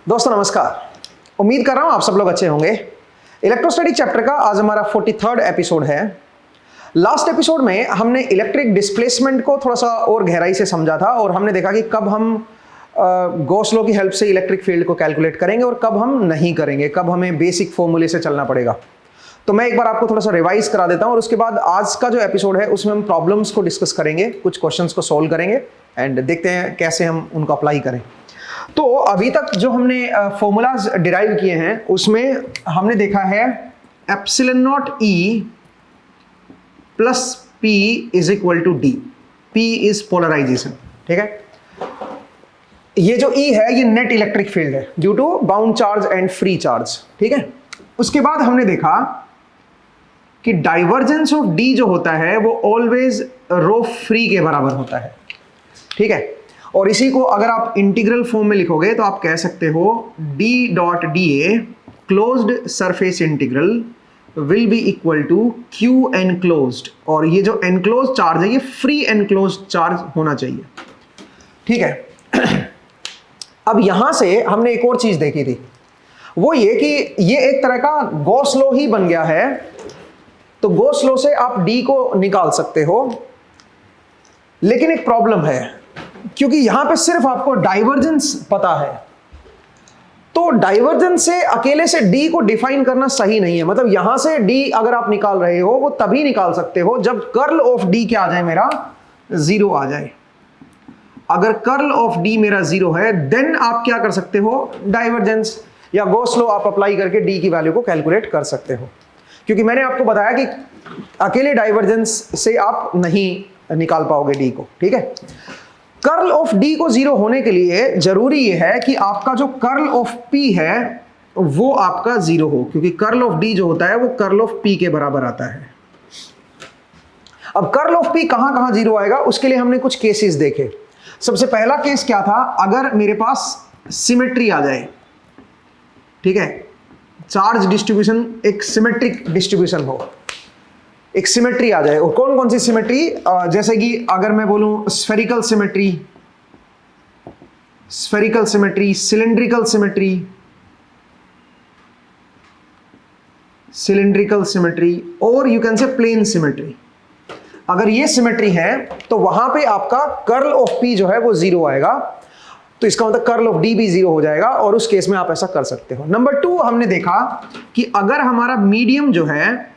दोस्तों नमस्कार, उम्मीद कर रहा हूं आप सब लोग अच्छे होंगे। इलेक्ट्रोस्टैटिक चैप्टर का आज हमारा 43rd एपिसोड है। लास्ट एपिसोड में हमने इलेक्ट्रिक डिस्प्लेसमेंट को थोड़ा सा और गहराई से समझा था और हमने देखा कि कब हम गॉस लॉ की हेल्प से इलेक्ट्रिक फील्ड को कैलकुलेट करेंगे और कब हम नहीं करेंगे, कब हमें बेसिक फॉर्मूले से चलना पड़ेगा। तो मैं एक बार आपको थोड़ा सा रिवाइज करा देता हूं और उसके बाद आज का जो एपिसोड है उसमें हम प्रॉब्लम्स को डिस्कस करेंगे, कुछ क्वेश्चंस को सॉल्व करेंगे एंड देखते हैं कैसे हम उनको अप्लाई करें। तो अभी तक जो हमने फॉर्मूलाज डिराइव किए हैं उसमें हमने देखा है epsilon naught E plus P is equal to D. P is polarization, ठीक है। ये जो ई है ये नेट इलेक्ट्रिक फील्ड है due to bound charge and free charge, ठीक है। उसके बाद हमने देखा कि डाइवर्जेंस ऑफ डी जो होता है वो ऑलवेज रो फ्री के बराबर होता है, ठीक है। और इसी को अगर आप इंटीग्रल फॉर्म में लिखोगे तो आप कह सकते हो d dot D A closed surface integral will be equal to Q enclosed, और ये जो एनक्लोज चार्ज है ये फ्री एनक्लोज चार्ज होना चाहिए, ठीक है। अब यहां से हमने एक और चीज देखी थी, वो ये कि ये एक तरह का गॉस लॉ ही बन गया है। तो गॉस लॉ से आप d को निकाल सकते हो, लेकिन एक प्रॉब्लम है क्योंकि यहां पे सिर्फ आपको डाइवर्जेंस पता है। तो डाइवर्जेंस से अकेले से d को डिफाइन करना सही नहीं है। मतलब यहां से d अगर आप निकाल रहे हो वो तभी निकाल सकते हो जब कर्ल ऑफ d क्या आ जाए, मेरा 0 आ जाए। अगर कर्ल ऑफ d मेरा 0 है देन आप क्या कर सकते हो, डाइवर्जेंस या गॉस लॉ आप अप्लाई करके d की वैल्यू को कैलकुलेट कर सकते हो। क्योंकि मैंने आपको बताया कि अकेले डाइवर्जेंस से आप नहीं निकाल पाओगे d को, ठीक है। कर्ल ऑफ d को 0 होने के लिए जरूरी यह है कि आपका जो कर्ल ऑफ p है वो आपका 0 हो, क्योंकि कर्ल ऑफ d जो होता है वो कर्ल ऑफ p के बराबर आता है। अब कर्ल ऑफ p कहां कहां 0 आएगा उसके लिए हमने कुछ केसेस देखे। सबसे पहला केस क्या था, अगर मेरे पास सिमेट्री आ जाए, ठीक है, चार्ज डिस्ट्रीब्यूशन एक सिमेट्रिक डिस्ट्रीब्यूशन हो, एक सिमेट्री आ जाए। और कौन कौन सी सिमेट्री, जैसे कि अगर मैं बोलूं spherical symmetry, spherical symmetry, cylindrical symmetry, cylindrical symmetry और you can say plane symmetry. अगर ये सिमेट्री है तो वहां पे आपका कर्ल ऑफ p जो है वो 0 आएगा। तो इसका मतलब कर्ल ऑफ d भी 0 हो जाएगा और उस केस में आप ऐसा कर सकते हो। नंबर 2 हमने देखा कि अगर हमारा मीडियम जो है,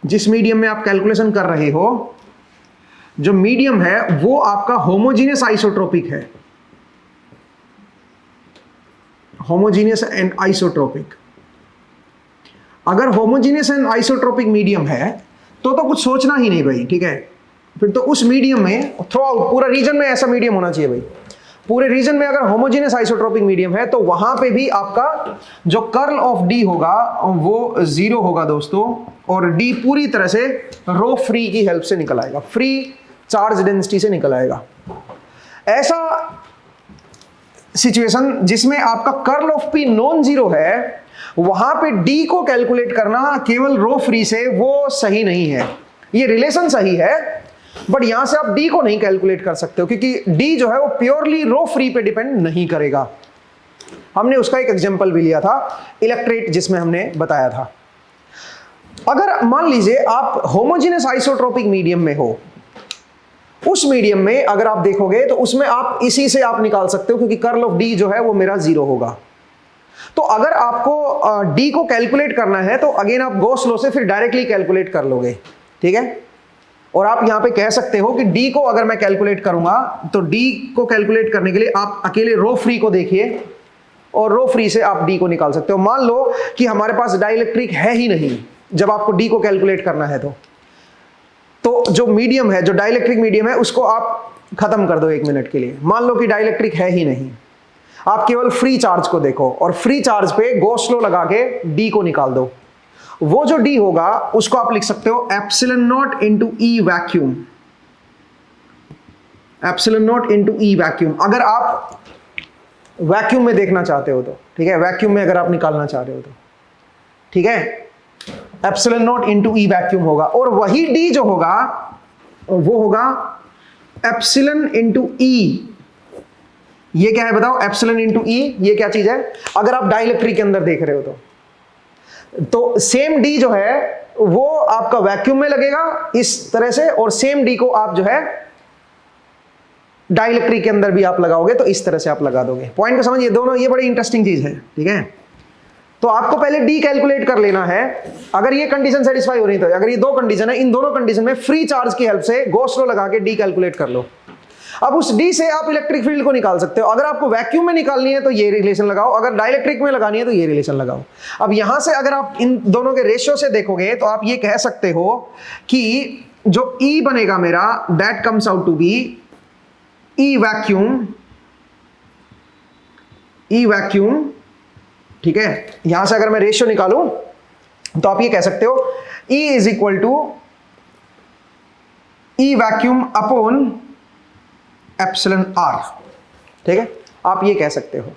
जिस मीडियम में आप कैलकुलेशन कर रहे हो, जो मीडियम है वो आपका होमोजीनियस आइसोट्रोपिक है, होमोजीनियस एंड आइसोट्रोपिक। अगर होमोजीनियस एंड आइसोट्रोपिक मीडियम है तो कुछ सोचना ही नहीं भाई, ठीक है। फिर तो उस मीडियम में थ्रू आउट पूरा रीजन में ऐसा मीडियम होना चाहिए भाई। पूरे रीजन में अगर होमोजीनियस आइसोट्रोपिक मीडियम है तो वहां पे भी आपका जो कर्ल ऑफ d होगा वो 0 होगा दोस्तों, और d पूरी तरह से रो फ्री की हेल्प से निकल आएगा, फ्री चार्ज डेंसिटी से निकल आएगा। ऐसा सिचुएशन जिसमें आपका curl of p non zero है, वहां पे d को कैलकुलेट करना केवल रो फ्री से वो सही नहीं है। ये रिलेशन सही है बट यहां से आप d को नहीं कैलकुलेट कर सकते हो, क्योंकि d जो है वो प्योरली रो फ्री पे डिपेंड नहीं करेगा। हमने उसका एक एग्जांपल भी लिया था इलेक्ट्रेट, जिसमें हमने बताया था। अगर मान लीजिए आप होमोजेनियस आइसोट्रोपिक मीडियम में हो, उस मीडियम में अगर आप देखोगे तो उसमें आप इसी से आप निकाल सकते हो, क्योंकि कर्ल ऑफ d जो है वो मेरा 0 होगा। तो अगर आपको d को कैलकुलेट करना है तो अगेन आप गॉस लॉ से फिर डायरेक्टली कैलकुलेट कर लोगे, ठीक है। और आप यहां पे कह सकते हो कि d को अगर मैं कैलकुलेट करूंगा तो d को कैलकुलेट करने के लिए आप अकेले रो फ्री को देखिए और रो फ्री से आप d को निकाल सकते हो। मान लो कि हमारे पास डाइलेक्ट्रिक है ही नहीं जब आपको d को कैलकुलेट करना है, तो जो मीडियम है, जो डाइलेक्ट्रिक मीडियम है, उसको आप खत्म कर दो 1 मिनट के लिए। मान लो कि डाइलेक्ट्रिक है ही नहीं, आप केवल फ्री चार्ज को देखो और फ्री चार्ज पे गॉस लॉ लगा के d को निकाल दो। वो जो d होगा उसको आप लिख सकते हो epsilon not into E vacuum, epsilon not into E vacuum. अगर आप वैक्यूम में देखना चाहते हो तो, ठीक है, वैक्यूम में अगर आप निकालना चाह रहे हो तो, ठीक है, epsilon not into E vacuum होगा। और वही d जो होगा वो होगा एप्सिलॉन इंटू ई ये क्या है बताओ, एप्सिलॉन इंटू ई, ये क्या चीज है, अगर आप डाइलेक्ट्रिक के अंदर देख रहे हो तो सेम डी जो है वो आपका वैक्यूम में लगेगा इस तरह से, और सेम डी को आप जो है डाइलेक्ट्रिक के अंदर भी आप लगाओगे तो इस तरह से आप लगा दोगे। पॉइंट को समझिए दोनों, ये बड़ी इंटरेस्टिंग चीज है, ठीक है। तो आपको पहले डी कैलकुलेट कर लेना है, अगर ये कंडीशन सेटिस्फाई हो रही तो, अगर ये दो कंडीशन है, इन दोनों कंडीशन में फ्री चार्ज की हेल्प से गॉस लॉ लगा के डी कैलकुलेट कर लो। अब उस डी से आप इलेक्ट्रिक फील्ड को निकाल सकते हो। अगर आपको वैक्यूम में निकालनी है तो ये रिलेशन लगाओ, अगर डाइलेक्ट्रिक में लगानी है तो ये रिलेशन लगाओ। अब यहां से अगर आप इन दोनों के रेशियो से देखोगे तो आप ये कह सकते हो कि जो ई बनेगा मेरा, that comes out to be E vacuum, ठीक है। यहां से अगर मैं रेशियो निकालूं तो आप ये कह सकते हो E is equal to E vacuum upon epsilon R, ठीक है, आप ये कह सकते हो,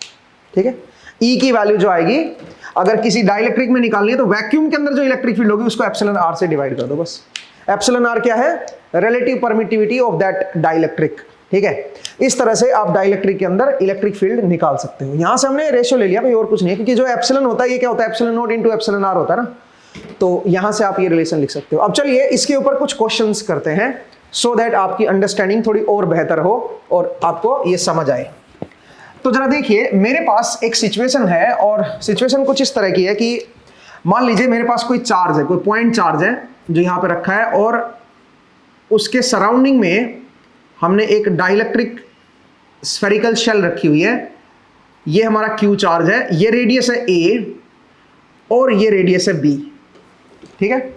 ठीक है। E की वैल्यू जो आएगी, अगर किसी डाइलेक्ट्रिक में निकालनी है तो वैक्यूम के अंदर जो इलेक्ट्रिक फील्ड होगी उसको एप्सिलॉन आर से डिवाइड कर दो बस। एप्सिलॉन आर क्या है, relative permittivity of that dielectric, ठीक है। इस तरह से आप डाइलेक्ट्रिक के अंदर इलेक्ट्रिक फील्ड निकाल सकते हो। यहां से हमने रेशियो ले लिया भाई, और कुछ नहीं है, क्योंकि जो एप्सिलॉन होता है ये क्या होता है, epsilon naught into epsilon R होता है ना, तो यहां से आप ये रिलेशन लिख सकते हो। अब चलिए इसके ऊपर कुछ क्वेश्चंस करते हैं सो दैट आपकी अंडरस्टैंडिंग थोड़ी और बेहतर हो और आपको ये समझ आए। तो जरा देखिए, मेरे पास एक सिचुएशन है और सिचुएशन कुछ इस तरह की है कि मान लीजिए मेरे पास कोई चार्ज है, कोई पॉइंट चार्ज है जो यहां पे रखा है, और उसके सराउंडिंग में हमने एक डाइलेक्ट्रिक स्फेरिकल शेल रखी हुई है। ये हमारा क्यू चार्ज है, ये रेडियस है ए और ये रेडियस है बी, ठीक है।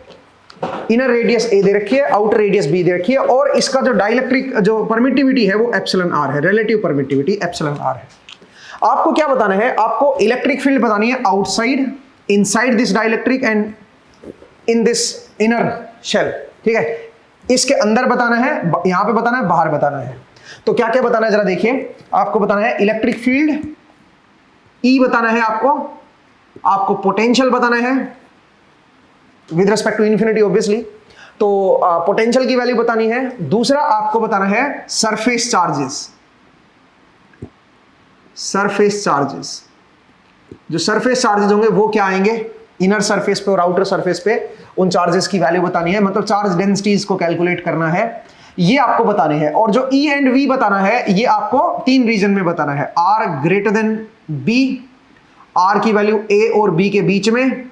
इनर रेडियस ए दे रखी है, आउटर रेडियस बी दे रखी है, और इसका जो डाइलेक्ट्रिक जो परमिटिविटी है वो एप्सिलॉन आर है, रिलेटिव परमिटिविटी एप्सिलॉन आर है। आपको क्या बताना है, आपको इलेक्ट्रिक फील्ड बतानी है outside, inside this dielectric and in this inner shell, ठीक है। इसके अंदर बताना है, यहां पे बताना है, बाहर बताना है। तो क्या क्या बताना है जरा देखिए, आपको बताना है इलेक्ट्रिक फील्ड ई बताना है, आपको पोटेंशियल बताना है with respect to infinity obviously, तो पोटेंशियल की वैल्यू बतानी है। दूसरा आपको बताना है सरफेस चार्जेस, जो सरफेस चार्जेस होंगे वो क्या आएंगे, इनर सरफेस पे और आउटर सरफेस पे, उन चार्जेस की वैल्यू बतानी है, मतलब चार्ज डेंसिटीज को कैलकुलेट करना है, ये आपको बताने हैं। और जो ई एंड वी बताना है ये आपको तीन रीजन में बताना है, R greater than B, R की वैल्यू ए और बी के बीच में,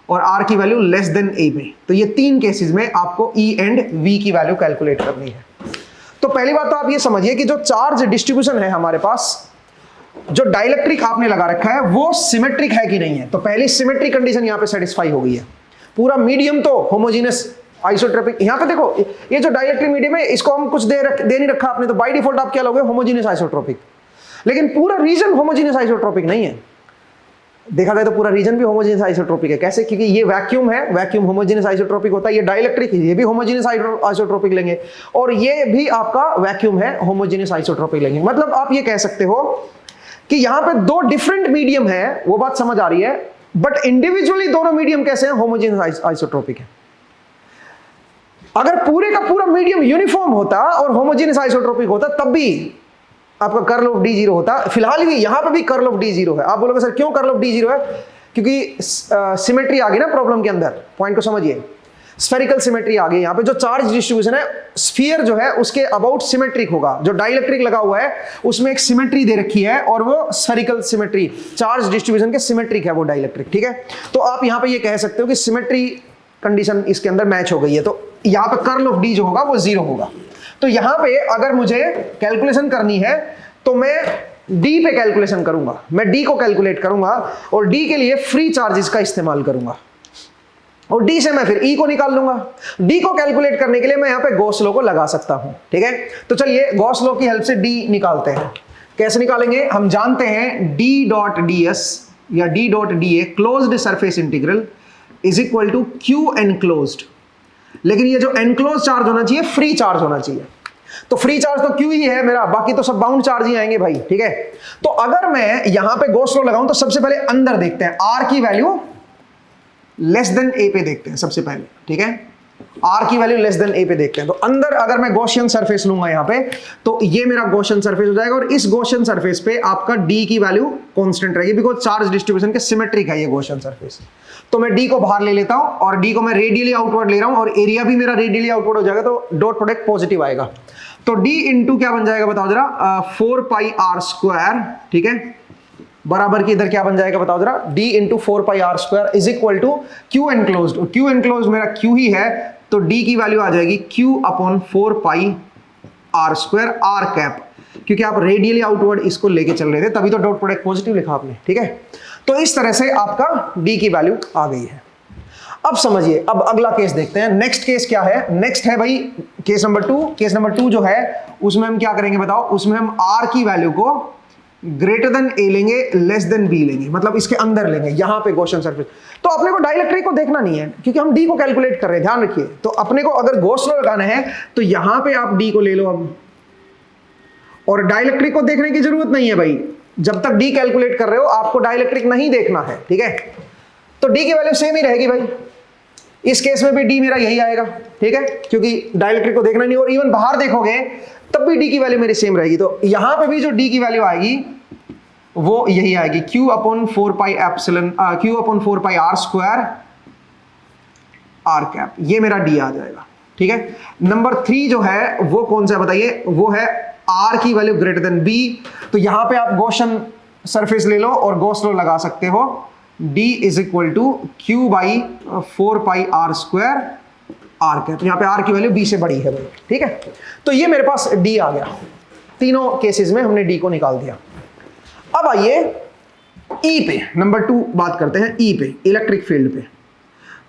और आर की वैल्यू लेस देन ए में। तो ये तीन केसेस में आपको ई एंड वी की वैल्यू कैलकुलेट करनी है। तो पहली बात तो आप ये समझिए कि जो चार्ज डिस्ट्रीब्यूशन है हमारे पास, जो डाइलेक्ट्रिक आपने लगा रखा है वो सिमेट्रिक है कि नहीं है। तो पहली सिमेट्रिक कंडीशन यहां पे सेटिस्फाई हो गई है। पूरा मीडियम तो होमोजेनस आइसोट्रोपिक, यहां पे देखो ये जो डाइलेक्ट्रिक मीडियम है इसको हम कुछ दे नहीं रखा आपने, तो बाय डिफॉल्ट आप क्या लोगे, होमोजेनस आइसोट्रोपिक। लेकिन पूरा रीजन होमोजेनस आइसोट्रोपिक नहीं है, देखा जाए तो पूरा रीजन भी होमोजेनस आइसोट्रोपिक है। कैसे, क्योंकि ये वैक्यूम है, वैक्यूम होमोजेनस आइसोट्रोपिक होता है, ये डाइलेक्ट्रिक है, ये भी होमोजेनस आइसोट्रोपिक लेंगे, और ये भी आपका वैक्यूम है, होमोजेनस आइसोट्रोपिक लेंगे। मतलब आप ये कह सकते हो कि यहां पे दो डिफरेंट मीडियम है, वो बात समझ आ रही है, बट इंडिविजुअली दोनों मीडियम कैसे हैं, होमोजेनस आइसोट्रोपिक है। अगर पूरे का पूरा मीडियम यूनिफॉर्म होता और होमोजेनस आइसोट्रोपिक होता तब भी आपका कर्ल ऑफ डी जीरो होता। फिलहाल भी यहां पे भी कर्ल ऑफ डी जीरो है। आप बोलोगे सर क्यों कर्ल ऑफ डी जीरो है, क्योंकि सिमेट्री आ गई ना प्रॉब्लम के अंदर। पॉइंट को समझिए, स्फेरिकल सिमेट्री आ गई। यहां पे जो चार्ज डिस्ट्रीब्यूशन है, स्फीयर जो है उसके अबाउट सिमेट्रिक होगा। जो डाइलेक्ट्रिक लगा हुआ है उसमें एक सिमेट्री दे रखी है, और वो स्फेरिकल सिमेट्री, चार्ज डिस्ट्रीब्यूशन के सिमेट्रिक है वो डाइलेक्ट्रिक, ठीक है। तो आप यहां पे ये कह सकते हो कि सिमेट्री कंडीशन इसके अंदर मैच हो गई है, तो यहां पे कर्ल ऑफ डी जो होगा वो जीरो होगा। तो यहां पे अगर मुझे कैलकुलेशन करनी है तो मैं डी पे कैलकुलेशन करूंगा, मैं डी को कैलकुलेट करूंगा, और डी के लिए फ्री चार्जेस का इस्तेमाल करूंगा, और डी से मैं फिर ई को निकाल लूंगा। डी को कैलकुलेट करने के लिए मैं यहां पे गॉस लॉ को लगा सकता हूं, ठीक है। तो चलिए गॉस लॉ की हेल्प से डी निकालते हैं। कैसे निकालेंगे, हम जानते हैं डी डॉट डी एस या D dot D A closed surface integral is equal to Q enclosed. लेकिन ये जो एनक्लोज चार्ज होना चाहिए फ्री चार्ज होना चाहिए, तो फ्री चार्ज तो क्यू ही है मेरा, बाकी तो सब बाउंड चार्ज ही आएंगे भाई, ठीक है। तो अगर मैं यहां पे गॉस लॉ लगाऊं तो सबसे पहले अंदर देखते हैं, आर की वैल्यू लेस देन ए पे देखते हैं सबसे पहले, ठीक है। आर की वैल्यू लेस देन ए पे देखते हैं। तो अंदर अगर मैं गॉसियन सरफेस लूंगा यहां पे, तो ये मेरा गॉसियन सरफेस हो जाएगा, और इस गॉसियन सरफेस पे आपका डी की वैल्यू कांस्टेंट रहेगी, बिकॉज चार्ज डिस्ट्रीब्यूशन के सिमेट्रिक है ये गॉसियन सरफेस। तो मैं डी को बाहर ले लेता हूं, और डी को मैं रेडियली आउटवर्ड ले रहा हूं, और एरिया भी मेरा रेडियली आउटवर्ड हो जाएगा, तो डॉट प्रोडक्ट पॉजिटिव आएगा। तो डी इंटू क्या बन जाएगा बताओ जरा, 4 पाई आर स्क्वायर, ठीक है, बराबर की इधर क्या बन जाएगा बताओ जरा, d into 4 pi R square is equal to Q enclosed, और क्यू एनक्लोज्ड मेरा क्यू ही है, तो d की वैल्यू आ जाएगी q upon 4 pi R square R cap, क्योंकि आप रेडियली आउटवर्ड इसको लेके चल रहे थे, तभी तो डॉट प्रोडक्ट पॉजिटिव लिखा आपने, ठीक है। तो इस तरह से आपका d की वैल्यू आ गई है। अब समझिए, अब अगला केस देखते हैं। नेक्स्ट केस क्या है, नेक्स्ट है भाई केस नंबर 2। केस नंबर 2 जो है उसमें हम क्या करेंगे बताओ, उसमें हम r की वैल्यू को ग्रेटर देन ए लेंगे, लेस देन बी लेंगे, मतलब इसके अंदर लेंगे, यहां पे गॉसियन सरफेस। तो अपने को डाइलेक्ट्रिक को देखना नहीं है, क्योंकि हम डी को कैलकुलेट कर रहे हैं, ध्यान रखिए। तो अपने को अगर गॉस लॉ लगाना है तो यहां पे आप डी को ले लो अब, और डाइलेक्ट्रिक को देखने की जरूरत नहीं है भाई, जब तक डी कैलकुलेट कर रहे हो आपको डाइलेक्ट्रिक नहीं देखना है, ठीक है। तो डी की वैल्यू सेम ही रहेगी भाई, इस केस में भी डी मेरा यही आएगा, ठीक है, क्योंकि डाइलेक्ट्रिक को देखना नहीं, और इवन बाहर देखोगे तब भी डी की वैल्यू मेरी सेम रहेगी। तो यहां पे भी जो डी की वैल्यू आएगी वो यही आएगी, q upon 4 pi epsilon, q upon 4 pi R square R cap, ये मेरा डी आ जाएगा, ठीक है। नंबर 3 जो है वो कौन सा बताइए, वो है r की वैल्यू ग्रेटर देन b। तो यहां पे आप गॉसियन सरफेस ले लो और गॉस लॉ लगा सकते हो, d is equal to q by 4 pi R square R cap, यहां पे r की वैल्यू b से बड़ी है भाई, ठीक है। तो ये मेरे पास d आ गया, तीनों केसेस में हमने d को निकाल दिया। अब आइए E पे, नंबर 2 बात करते हैं E पे, इलेक्ट्रिक फील्ड पे।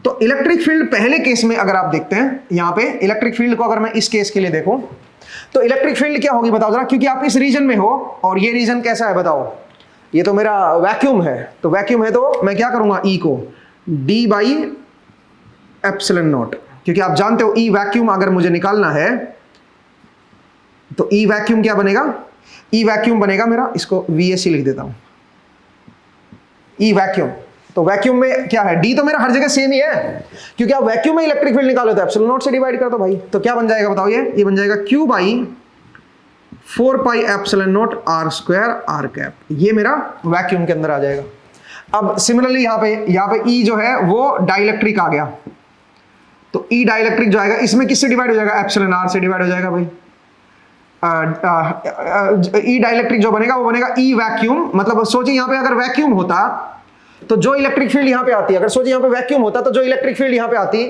तो इलेक्ट्रिक फील्ड पहले केस में अगर आप देखते हैं, यहां पे इलेक्ट्रिक फील्ड को अगर मैं इस केस के लिए देखूं, तो इलेक्ट्रिक फील्ड क्या होगी बताओ जरा, क्योंकि आप इस रीजन में हो, और ये रीजन कैसा है बताओ, ये तो मेरा वैक्यूम है। तो वैक्यूम है तो मैं क्या करूंगा, E को d बाई एप्सिलॉन नॉट, क्योंकि आप जानते हो E वैक्यूम अगर मुझे निकालना है तो E वैक्यूम क्या बनेगा, E वैक्यूम बनेगा मेरा, इसको VAC लिख देता हूं, E वैक्यूम। तो वैक्यूम में क्या है, D तो मेरा हर जगह सेम ही है, क्योंकि आप वैक्यूम में इलेक्ट्रिक फील्ड निकालो तो एप्सिलॉन नॉट से डिवाइड कर दो भाई। तो क्या बन जाएगा बताओ, ये बन जाएगा Q by 4 pi epsilon naught R square R cap, ये मेरा वैक्यूम के अंदर आ जाएगा। अब सिमिलरली यहाँ पे E जो है वो डाइलेक्ट्रिक आ गया, तो E डाइलेक्ट्रिक जो आएगा इसमें किससे डिवाइड हो जाएगा, एप्सिलॉन आर से डिवाइड हो जाएगा भाई। E डाइलेक्ट्रिक जो बनेगा वो बनेगा E वैक्यूम, मतलब सोचिए यहाँ पे अगर वैक्यूम होता तो जो इलेक्ट्रिक फील्ड यहाँ पे आती है, अगर सोचिए यहाँ पे वैक्यूम होता तो जो इलेक्ट्रिक फील्ड यहाँ पे आती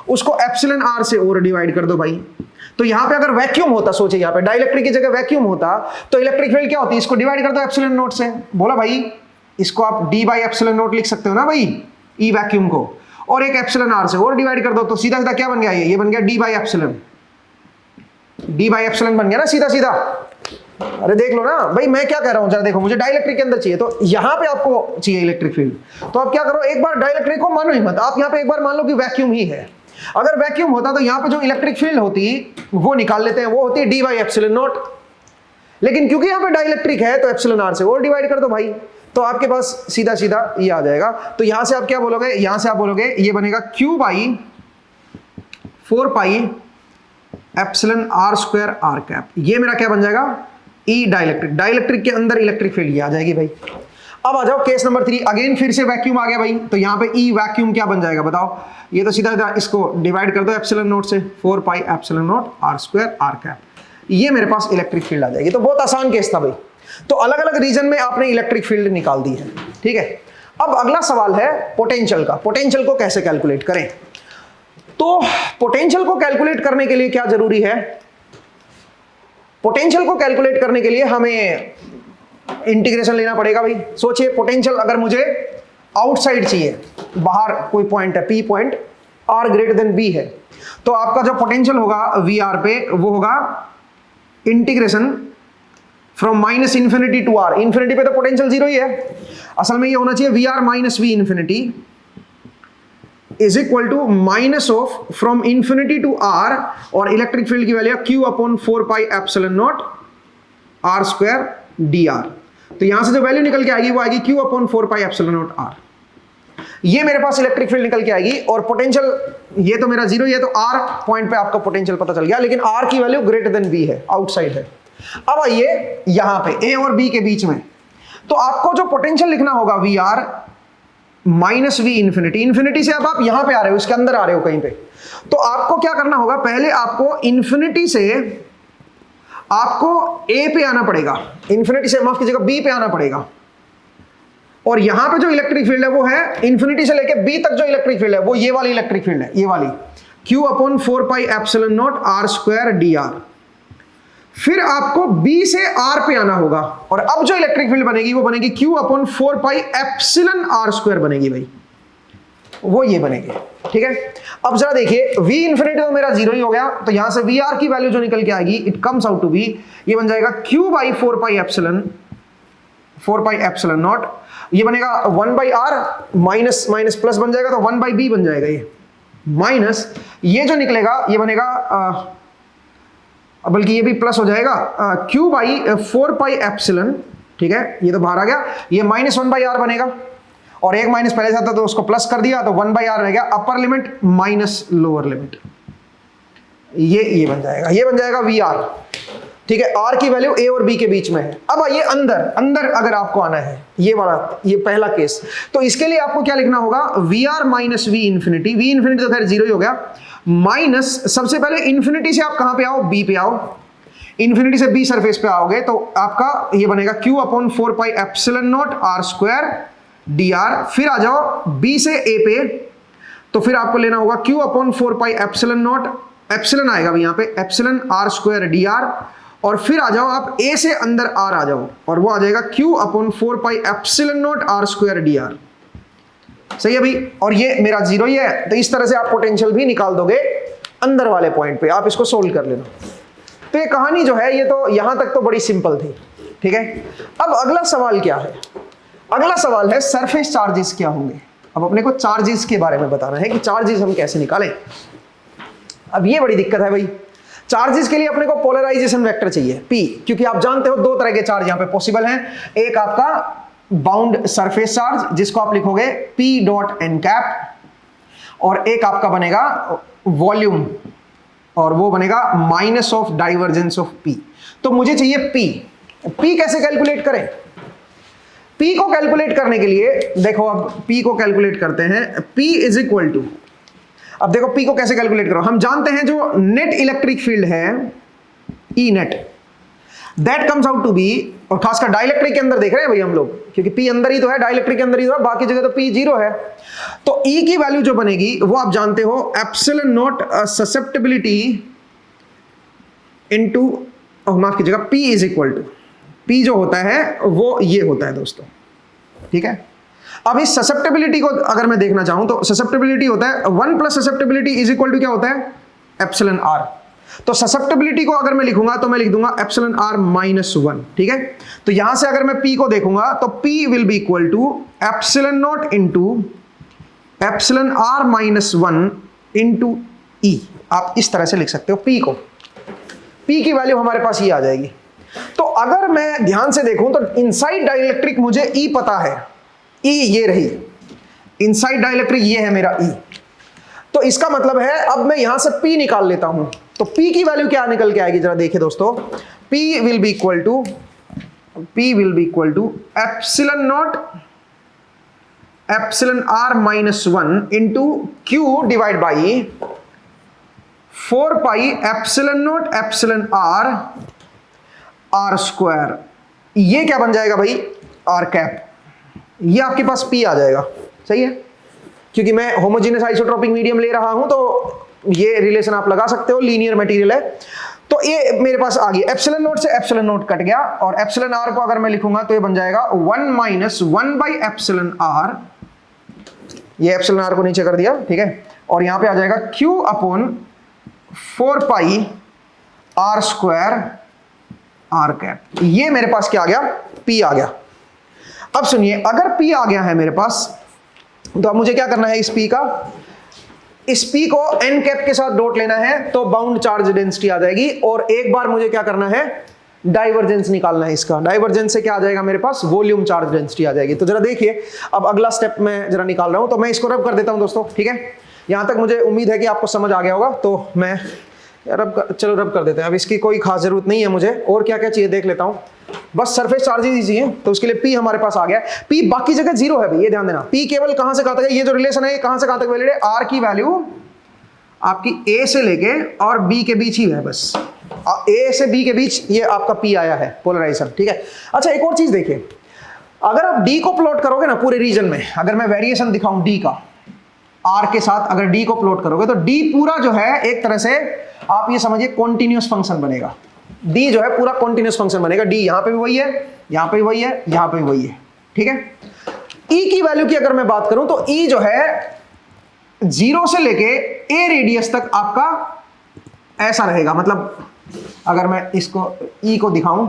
उसको एप्सिलॉन आर से और डिवाइड कर दो भाई। तो यहाँ पे अगर वैक्यूम होता, सोचिए यहाँ पे डाइलेक्ट्रिक की जगह वैक्यूम होता तो इलेक्ट्रिक फील्ड क्या होती, इसको डिवाइड कर दो एप्सिलॉन नॉट से। बोला भाई इसको आप d बाई एप्सिलॉन नॉट लिख सकते हो ना भाई, E वैक्यूम को, और एक एप्सिलॉन आर से और डिवाइड कर दो, तो सीधा सीधा क्या बन गया, ये बन गया d by epsilon, d by epsilon बन गया ना सीधा सीधा। अरे देख लो ना भाई, मैं क्या कह रहा हूं जरा देखो, मुझे डाइलेक्ट्रिक के अंदर चाहिए, तो यहां पे आपको चाहिए इलेक्ट्रिक फील्ड, तो आप क्या करो, एक बार डाइलेक्ट्रिक को मानो ही मत, आप यहां पे एक बार मान लो कि वैक्यूम ही है। अगर वैक्यूम होता तो यहां पे जो इलेक्ट्रिक फील्ड होती वो निकाल लेते हैं, वो होती है d बाई एप्सिलॉन नॉट, लेकिन क्योंकि यहां पे डाइलेक्ट्रिक है तो एप्सिलॉन आर से और डिवाइड कर दो भाई, तो आपके पास सीधा सीधा ये आ जाएगा। तो यहां से आप क्या बोलोगे, यहां से आप बोलोगे ये बनेगा q by 4 pi epsilon R square R cap, ये मेरा क्या बन जाएगा, E डाइलेक्ट्रिक, डाइलेक्ट्रिक के अंदर इलेक्ट्रिक फील्ड आ जाएगी भाई। अब आ जाओ केस नंबर 3, अगेन फिर से वैक्यूम आ गया भाई, तो यहाँ पे E वैक्यूम क्या बन जाएगा बताओ, ये तो सीधा इसको डिवाइड कर दो एप्सिलॉन नॉट से, 4 pi epsilon naught R square R cap, ये मेरे पास इलेक्ट्रिक फील्ड आ जाएगी। तो बहुत आसान केस था भाई, तो अलग अलग रीजन में आपने इलेक्ट्रिक फील्ड निकाल दी है, ठीक है। अब अगला सवाल है पोटेंशियल का, पोटेंशियल को कैसे कैलकुलेट करें। तो पोटेंशियल को कैलकुलेट करने के लिए क्या जरूरी है, पोटेंशियल को कैलकुलेट करने के लिए हमें इंटीग्रेशन लेना पड़ेगा भाई। सोचिए पोटेंशियल अगर मुझे आउटसाइड चाहिए, बाहर कोई पॉइंट है P point, R greater than B है, तो आपका जो पोटेंशियल होगा VR पे वो होगा integration from minus infinity to R, infinity पे तो पोटेंशियल जीरो ही है, असल में ये होना चाहिए VR minus V infinity is equal to minus of from infinity to R, और इलेक्ट्रिक फील्ड की value Q upon 4 pi epsilon naught R square dr। तो यहां से जो वैल्यू निकल के आएगी वो आएगी Q upon 4 pi epsilon naught R। ये मेरे पास इलेक्ट्रिक फील्ड निकल के आएगी और पोटेंशियल ये तो मेरा जीरो, ये तो आर पॉइंट पे आपका पोटेंशियल पता चल गया, लेकिन आर की वैल्यू ग्रेटर देन बी है, आउटसाइड है। अब आइए यहां पे ए और बी के बीच में, तो आपको जो पोटेंशियल लिखना होगा V R minus V infinity. Infinity से अब आप यहां पे आ रहे हो, इसके अंदर आ रहे हो कहीं पे, तो आपको क्या करना होगा, पहले आपको इंफिनिटी से आपको ए पे आना पड़ेगा, इंफिनिटी से माफ कीजिएगा बी पे आना पड़ेगा। और यहां पे जो इलेक्ट्रिक फील्ड है वो है इंफिनिटी से लेके बी तक जो इलेक्ट्रिक फील्ड है वो ये वाली इलेक्ट्रिक फील्ड है, ये वाली Q upon 4 pi epsilon naught R square D R. फिर आपको B से R पे आना होगा और अब जो इलेक्ट्रिक फील्ड बनेगी वो बनेगी Q upon 4 pi epsilon R square बनेगी भाई, वो ये बनेगी। ठीक है, अब जरा देखिए V इंफिनिटी तो मेरा जीरो ही हो गया, तो यहां से VR की वैल्यू जो निकल के आएगी it comes out to be, ये बन जाएगा Q by 4 pi epsilon naught, ये बनेगा 1 by R, minus minus plus बन जाएगा तो 1 बाई बी बन जाएगा, ये माइनस ये जो निकलेगा ये बनेगा बल्कि ये भी प्लस हो जाएगा Q बाई 4 पाई एप्सिलॉन। ठीक है, ये तो बाहर आ गया, ये माइनस 1 बाई आर बनेगा और एक माइनस पहले था तो उसको प्लस कर दिया तो 1 बाई आर रह गया, अपर लिमिट माइनस लोअर लिमिट, ये बन जाएगा, ये बन जाएगा वी आर। ठीक है, आर की वैल्यू ए और बी के बीच में है। अब आइए अंदर अगर आपको आना है, ये वाला ये पहला केस, तो इसके लिए आपको क्या लिखना होगा, V R minus V infinity, V infinity तो खैर जीरो ही हो गया, माइनस सबसे पहले इंफिनिटी से आप कहां पे आओ, बी पे आओ, इंफिनिटी से बी सरफेस पे आओगे तो आपका ये बनेगा Q upon 4 pi epsilon naught R square D R. फिर आ जाओ बी से ए पे, तो फिर आपको लेना होगा Q upon 4 pi epsilon naught, epsilon आएगा अभी यहाँ पे, epsilon R square D R. और फिर आ जाओ आप ए से अंदर आर आ जाओ और वो आ जाएगा Q upon 4 pi epsilon naught R square D R. सही है भाई, और ये मेरा जीरो ही है, तो इस तरह से आप पोटेंशियल भी निकाल दोगे अंदर वाले पॉइंट पे, आप इसको सोल्व कर लेना। तो ये कहानी जो है ये तो यहां तक तो बड़ी सिंपल थी। ठीक है, अब अगला सवाल क्या है, अगला सवाल है सरफेस चार्जेस क्या होंगे। अब अपने को चार्जेस के बारे में बताना है कि चार्जेस हम कैसे निकालें। अब ये बड़ी दिक्कत है भाई, चार्जेस के लिए अपने को पोलराइजेशन वेक्टर चाहिए P, क्योंकि आप जानते हो दो तरह के चार्ज यहां पे पॉसिबल हैं, एक आपका बाउंड सरफेस चार्ज जिसको आप लिखोगे P डॉट एन कैप, और एक आपका बनेगा वॉल्यूम और वो बनेगा minus of divergence of P। तो मुझे चाहिए P कैसे कैलकुलेट करें, P को कैलकुलेट करने के लिए देखो, अब P को कैलकुलेट करते हैं, P इज इक्वल टू, अब देखो P को कैसे कैलकुलेट करो, हम जानते हैं जो नेट इलेक्ट्रिक फील्ड है E net, that comes out to be, और खासकर डाइलेक्ट्रिक के अंदर देख रहे हैं भाई हम लोग, क्योंकि P अंदर ही तो है, डाइलेक्ट्रिक के अंदर ही तो है, बाकी जगह तो P जीरो है। तो E की वैल्यू जो बनेगी वो आप जानते हो एप्सिलॉन नॉट ससेप्टिबिलिटी इनटू, माफ कीजिएगा, P is equal to, P जो होता है वो ये होता है दोस्तों। ठीक है, अब इस ससेप्टिबिलिटी को अगर मैं देखना चाहूं तो ससेप्टिबिलिटी होता है 1 plus susceptibility is equal to क्या होता है, एप्सिलॉन आर। तो ससेप्टिबिलिटी को अगर मैं लिखूंगा तो मैं लिख दूंगा एप्सिलॉन आर माइनस 1। ठीक है, तो यहां से अगर मैं P को देखूंगा तो P will be equal to epsilon naught into epsilon R minus 1 into E। आप इस तरह से लिख सकते हो P को, P की वैल्यू हमारे पास ये आ जाएगी। तो अगर मैं ध्यान से देखूं तो इनसाइड डाइलेक्ट्रिक मुझे E पता है, E ये रही, इनसाइड डाइलेक्ट्रिक ये है मेरा E। तो इसका मतलब है अब मैं यहां से P निकाल लेता हूं, तो P की वैल्यू क्या निकल के आएगी जरा देखिए दोस्तों, P will be equal to epsilon naught epsilon R minus 1 into Q divide by 4 pi epsilon naught epsilon R square. ये क्या बन जाएगा भाई, आर कैप, ये आपके पास P आ जाएगा। सही है, क्योंकि मैं होमोजेनियस आइसोट्रोपिक मीडियम ले रहा हूं तो ये रिलेशन आप लगा सकते हो, लीनियर मटेरियल है। तो ये मेरे पास आ गया, एप्सिलॉन नॉट से एप्सिलॉन नॉट कट गया, और एप्सिलॉन आर को अगर मैं लिखूंगा तो ये बन जाएगा 1 माइनस 1 बाई एप्सिलॉन आर, ये एप्सिलॉन आर को नीचे कर दिया। ठीक है, और यहां पे आ जाएगा Q upon 4 pi R square R cap. ये मेरे पास क्या आ गया, P आ गया। अब सुनिए, अगर P आ गया है मेरे पास तो अब मुझे क्या करना है, इस P का, इस P को n कैप के साथ डॉट लेना है तो बाउंड चार्ज डेंसिटी आ जाएगी, और एक बार मुझे क्या करना है, डाइवर्जेंस निकालना है इसका। डाइवर्जेंस से क्या आ जाएगा मेरे पास, वॉल्यूम चार्ज डेंसिटी आ जाएगी। तो जरा देखिए, अब अगला स्टेप मैं जरा निकाल रहा हूं, तो मैं इसको रब कर देता हूं दोस्तों, ठीक है। यहां तक मुझे उम्मीद है कि आपको समझ आ गया होगा, तो मैं चलो रब कर देते हैं। अब इसकी कोई खास जरूरत नहीं है मुझे, और क्या क्या चाहिए देख लेता हूं। बस सरफेस चार्जेस ही चाहिए, तो उसके लिए P हमारे पास आ गया। P बाकी जगह जीरो है भाई, ये ध्यान देना। P केवल कहां से कहां तक है, ये जो रिलेशन है ये कहां से कहां तक वैलिड है, R की वैल्यू आपकी A से लेके और B के बीच ही है बस। A से B के बीच ये आपका P आया है, पोलराइजेशन, ठीक है। अच्छा एक और चीज देखिए, अगर आप D को प्लॉट करोगे ना पूरे रीजन में, अगर मैं वेरिएशन दिखाऊं D का R के साथ, अगर D को प्लॉट करोगे तो D पूरा जो है एक तरह से आप ये समझिए कॉन्टिन्यूअस फंक्शन बनेगा। D जो है पूरा कॉन्टिन्यूअस फंक्शन बनेगा। D यहां पे भी वही है, यहां पे भी वही है, यहां पे भी वही है, ठीक है। E की वैल्यू की अगर मैं बात करूं तो E जो है 0 से लेके A रेडियस तक आपका ऐसा रहेगा। मतलब अगर मैं इसको E को दिखाऊं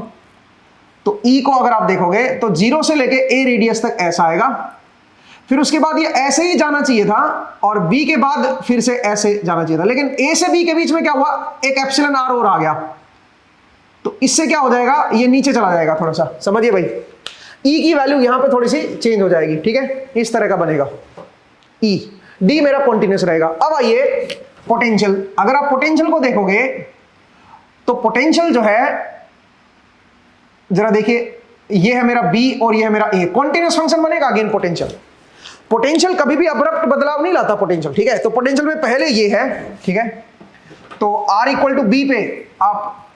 तो E को अगर आप देखोगे तो 0 से लेके A रेडियस तक ऐसा आएगा, फिर उसके बाद ये ऐसे ही जाना चाहिए था, और B के बाद फिर से ऐसे जाना चाहिए था, लेकिन A से B के बीच में क्या हुआ, एक एप्सिलॉन R और आ गया, तो इससे क्या हो जाएगा, ये नीचे चला जाएगा थोड़ा सा, समझिए भाई। E की वैल्यू यहां पे थोड़ी सी चेंज हो जाएगी, ठीक है, इस तरह का बनेगा E। D मेरा कॉन्टिन्यूस रहेगा। अब आइए पोटेंशियल, अगर आप पोटेंशियल को देखोगे तो पोटेंशियल जो है जरा देखिए, ये है मेरा B और ये है मेरा A, कॉन्टिन्यूस फंक्शन बनेगा अगेन पोटेंशियल। पोटेंशियल कभी भी अब्रप्ट बदलाव नहीं लाता पोटेंशियल, ठीक है। तो पोटेंशियल में पहले ये है, ठीक है, तो R इक्वल टू B पे आप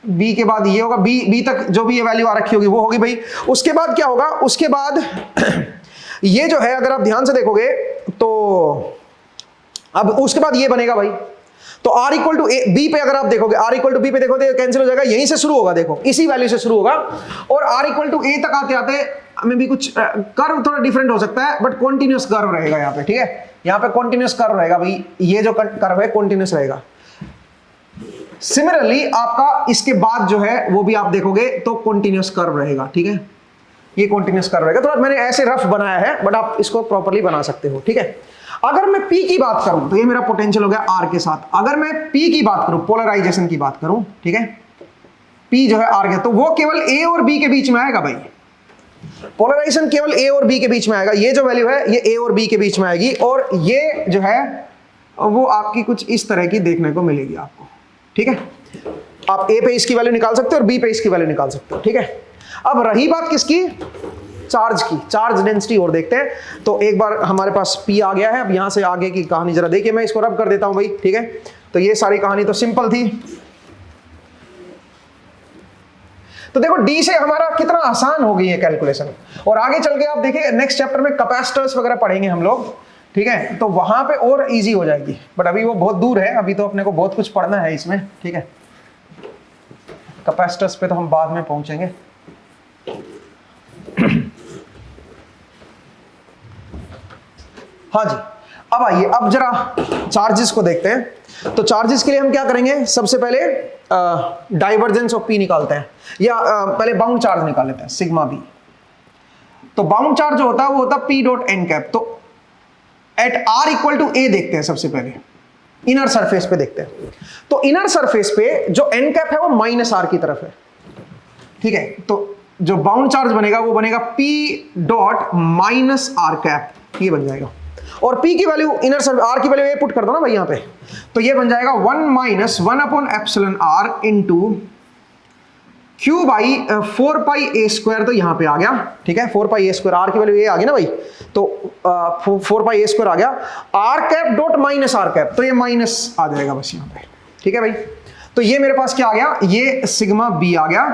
B के बाद ये होगा, B तक जो भी ये वैल्यू आ रखी होगी वो होगी भाई। उसके बाद क्या होगा, उसके बाद ये जो है अगर आप ध्यान से देखोगे तो अब उसके बाद ये बनेगा भाई, तो R इक्वल टू B पे अगर आप देखोगे, R इक्वल टू B पे देखोगे कैंसिल हो जाएगा, यहीं से शुरू होगा, देखो इसी वैल्यू से शुरू होगा, और R इक्वल टू A तक आते आते हमें भी कुछ कर्व थोड़ा डिफरेंट हो सकता है, बट कॉन्टिन्यूस कर्व रहेगा यहाँ पे, ठीक है। यहाँ पे कॉन्टिन्यूस कर्व रहेगा भाई, ये जो कर्व है कॉन्टिन्यूस रहेगा। सिमिलरली आपका इसके बाद जो है वो भी आप देखोगे तो कॉन्टिन्यूस कर्व रहेगा, ठीक है, ये कॉन्टिन्यूस कर्व रहेगा। तो मैंने ऐसे रफ बनाया है, बट आप इसको प्रॉपर्ली बना सकते हो, ठीक है। अगर मैं P की बात करूं तो ये मेरा पोटेंशियल हो गया R के साथ। अगर मैं P की बात करूं, पोलराइजेशन की बात करूं, ठीक है, P जो है R के, तो वो केवल A और B के बीच में आएगा भाई। पोलराइजेशन केवल A और B के बीच में आएगा। ये जो वैल्यू है ये A और B के बीच में आएगी, और ये जो है वो आपकी कुछ इस तरह की देखने को मिलेगी आपको, ठीक है। आप A पे इसकी वैल्यू निकाल सकते हो और B पे इसकी वैल्यू निकाल सकते हो, ठीक है। अब रही बात किसकी, चार्ज की, चार्ज डेंसिटी और देखते हैं। तो एक बार हमारे पास P आ गया है, अब यहां से आगे की कहानी जरा देखिए, मैं इसको रब कर देता हूं भाई, ठीक है। तो ये सारी कहानी तो सिंपल थी। तो देखो D से हमारा कितना आसान हो गई है कैलकुलेशन, और आगे चल के आप देखिए नेक्स्ट चैप्टर में कैपेसिटर्स वगैरह पढ़ेंगे हम लोग, ठीक है, तो वहां पे और इजी हो जाएगी, बट अभी वो बहुत दूर है, अभी तो अपने को बहुत कुछ पढ़ना है इसमें, ठीक है। कैपेसिटर्स पे तो हम बाद में पहुंचेंगे। हाँ जी, अब आइए, अब जरा चार्जेस को देखते हैं। तो चार्जेस के लिए हम क्या करेंगे, सबसे पहले डाइवर्जेंस ऑफ P निकालते हैं, या पहले बाउंड चार्ज निकाल लेते हैं, सिग्मा B। तो बाउंड चार्ज जो होता है वो होता है P डॉट एन कैप। तो at R equal to A देखते हैं, सबसे पहले इनर सरफेस पे देखते हैं। तो इनर सरफेस पे जो एन कैप है वो माइनस R की तरफ है, ठीक है। तो जो बाउंड चार्ज बनेगा वो बनेगा P dot minus R cap, ये बन जाएगा। और P की वैल्यू इनर सर्फ R की वैल्यू ये पुट कर दो ना भाई यहाँ पे, तो ये बन जाएगा 1 minus 1 upon epsilon R into Q by 4 pi A square, तो यहाँ पे आ गया, ठीक है, 4 पाई A स्क्वायर, R की वैल्यू ये आ गई ना भाई, तो 4 पाई A स्क्वायर आ गया, R cap dot minus R cap, तो ये माइनस आ जाएगा बस यहाँ पे, ठीक है भाई। तो ये मेरे पास क्या आ गया, ये सिग्मा B आ गया,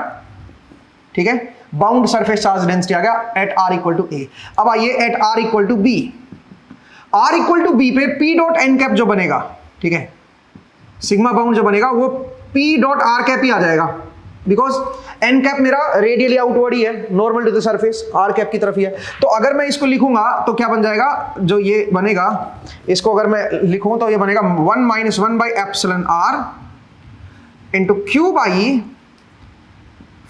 ठीक है, बाउंड सरफेस चार्ज डेंसिटी आ गया at R equal to A। अब आइए at R equal to B, R equal to B पे P डॉट एन कैप जो बनेगा, ठीक है, सिग्मा बाउंड जो बनेगा वो P डॉट R कैप ही आ जाएगा, बिकॉज एन कैप मेरा रेडियली आउटवर्ड ही है, normal to the surface, R cap की तरफ ही है। तो अगर मैं इसको लिखूंगा तो क्या बन जाएगा, जो ये बनेगा, इसको अगर मैं लिखूं तो ये बनेगा 1 minus 1 by epsilon R into Q by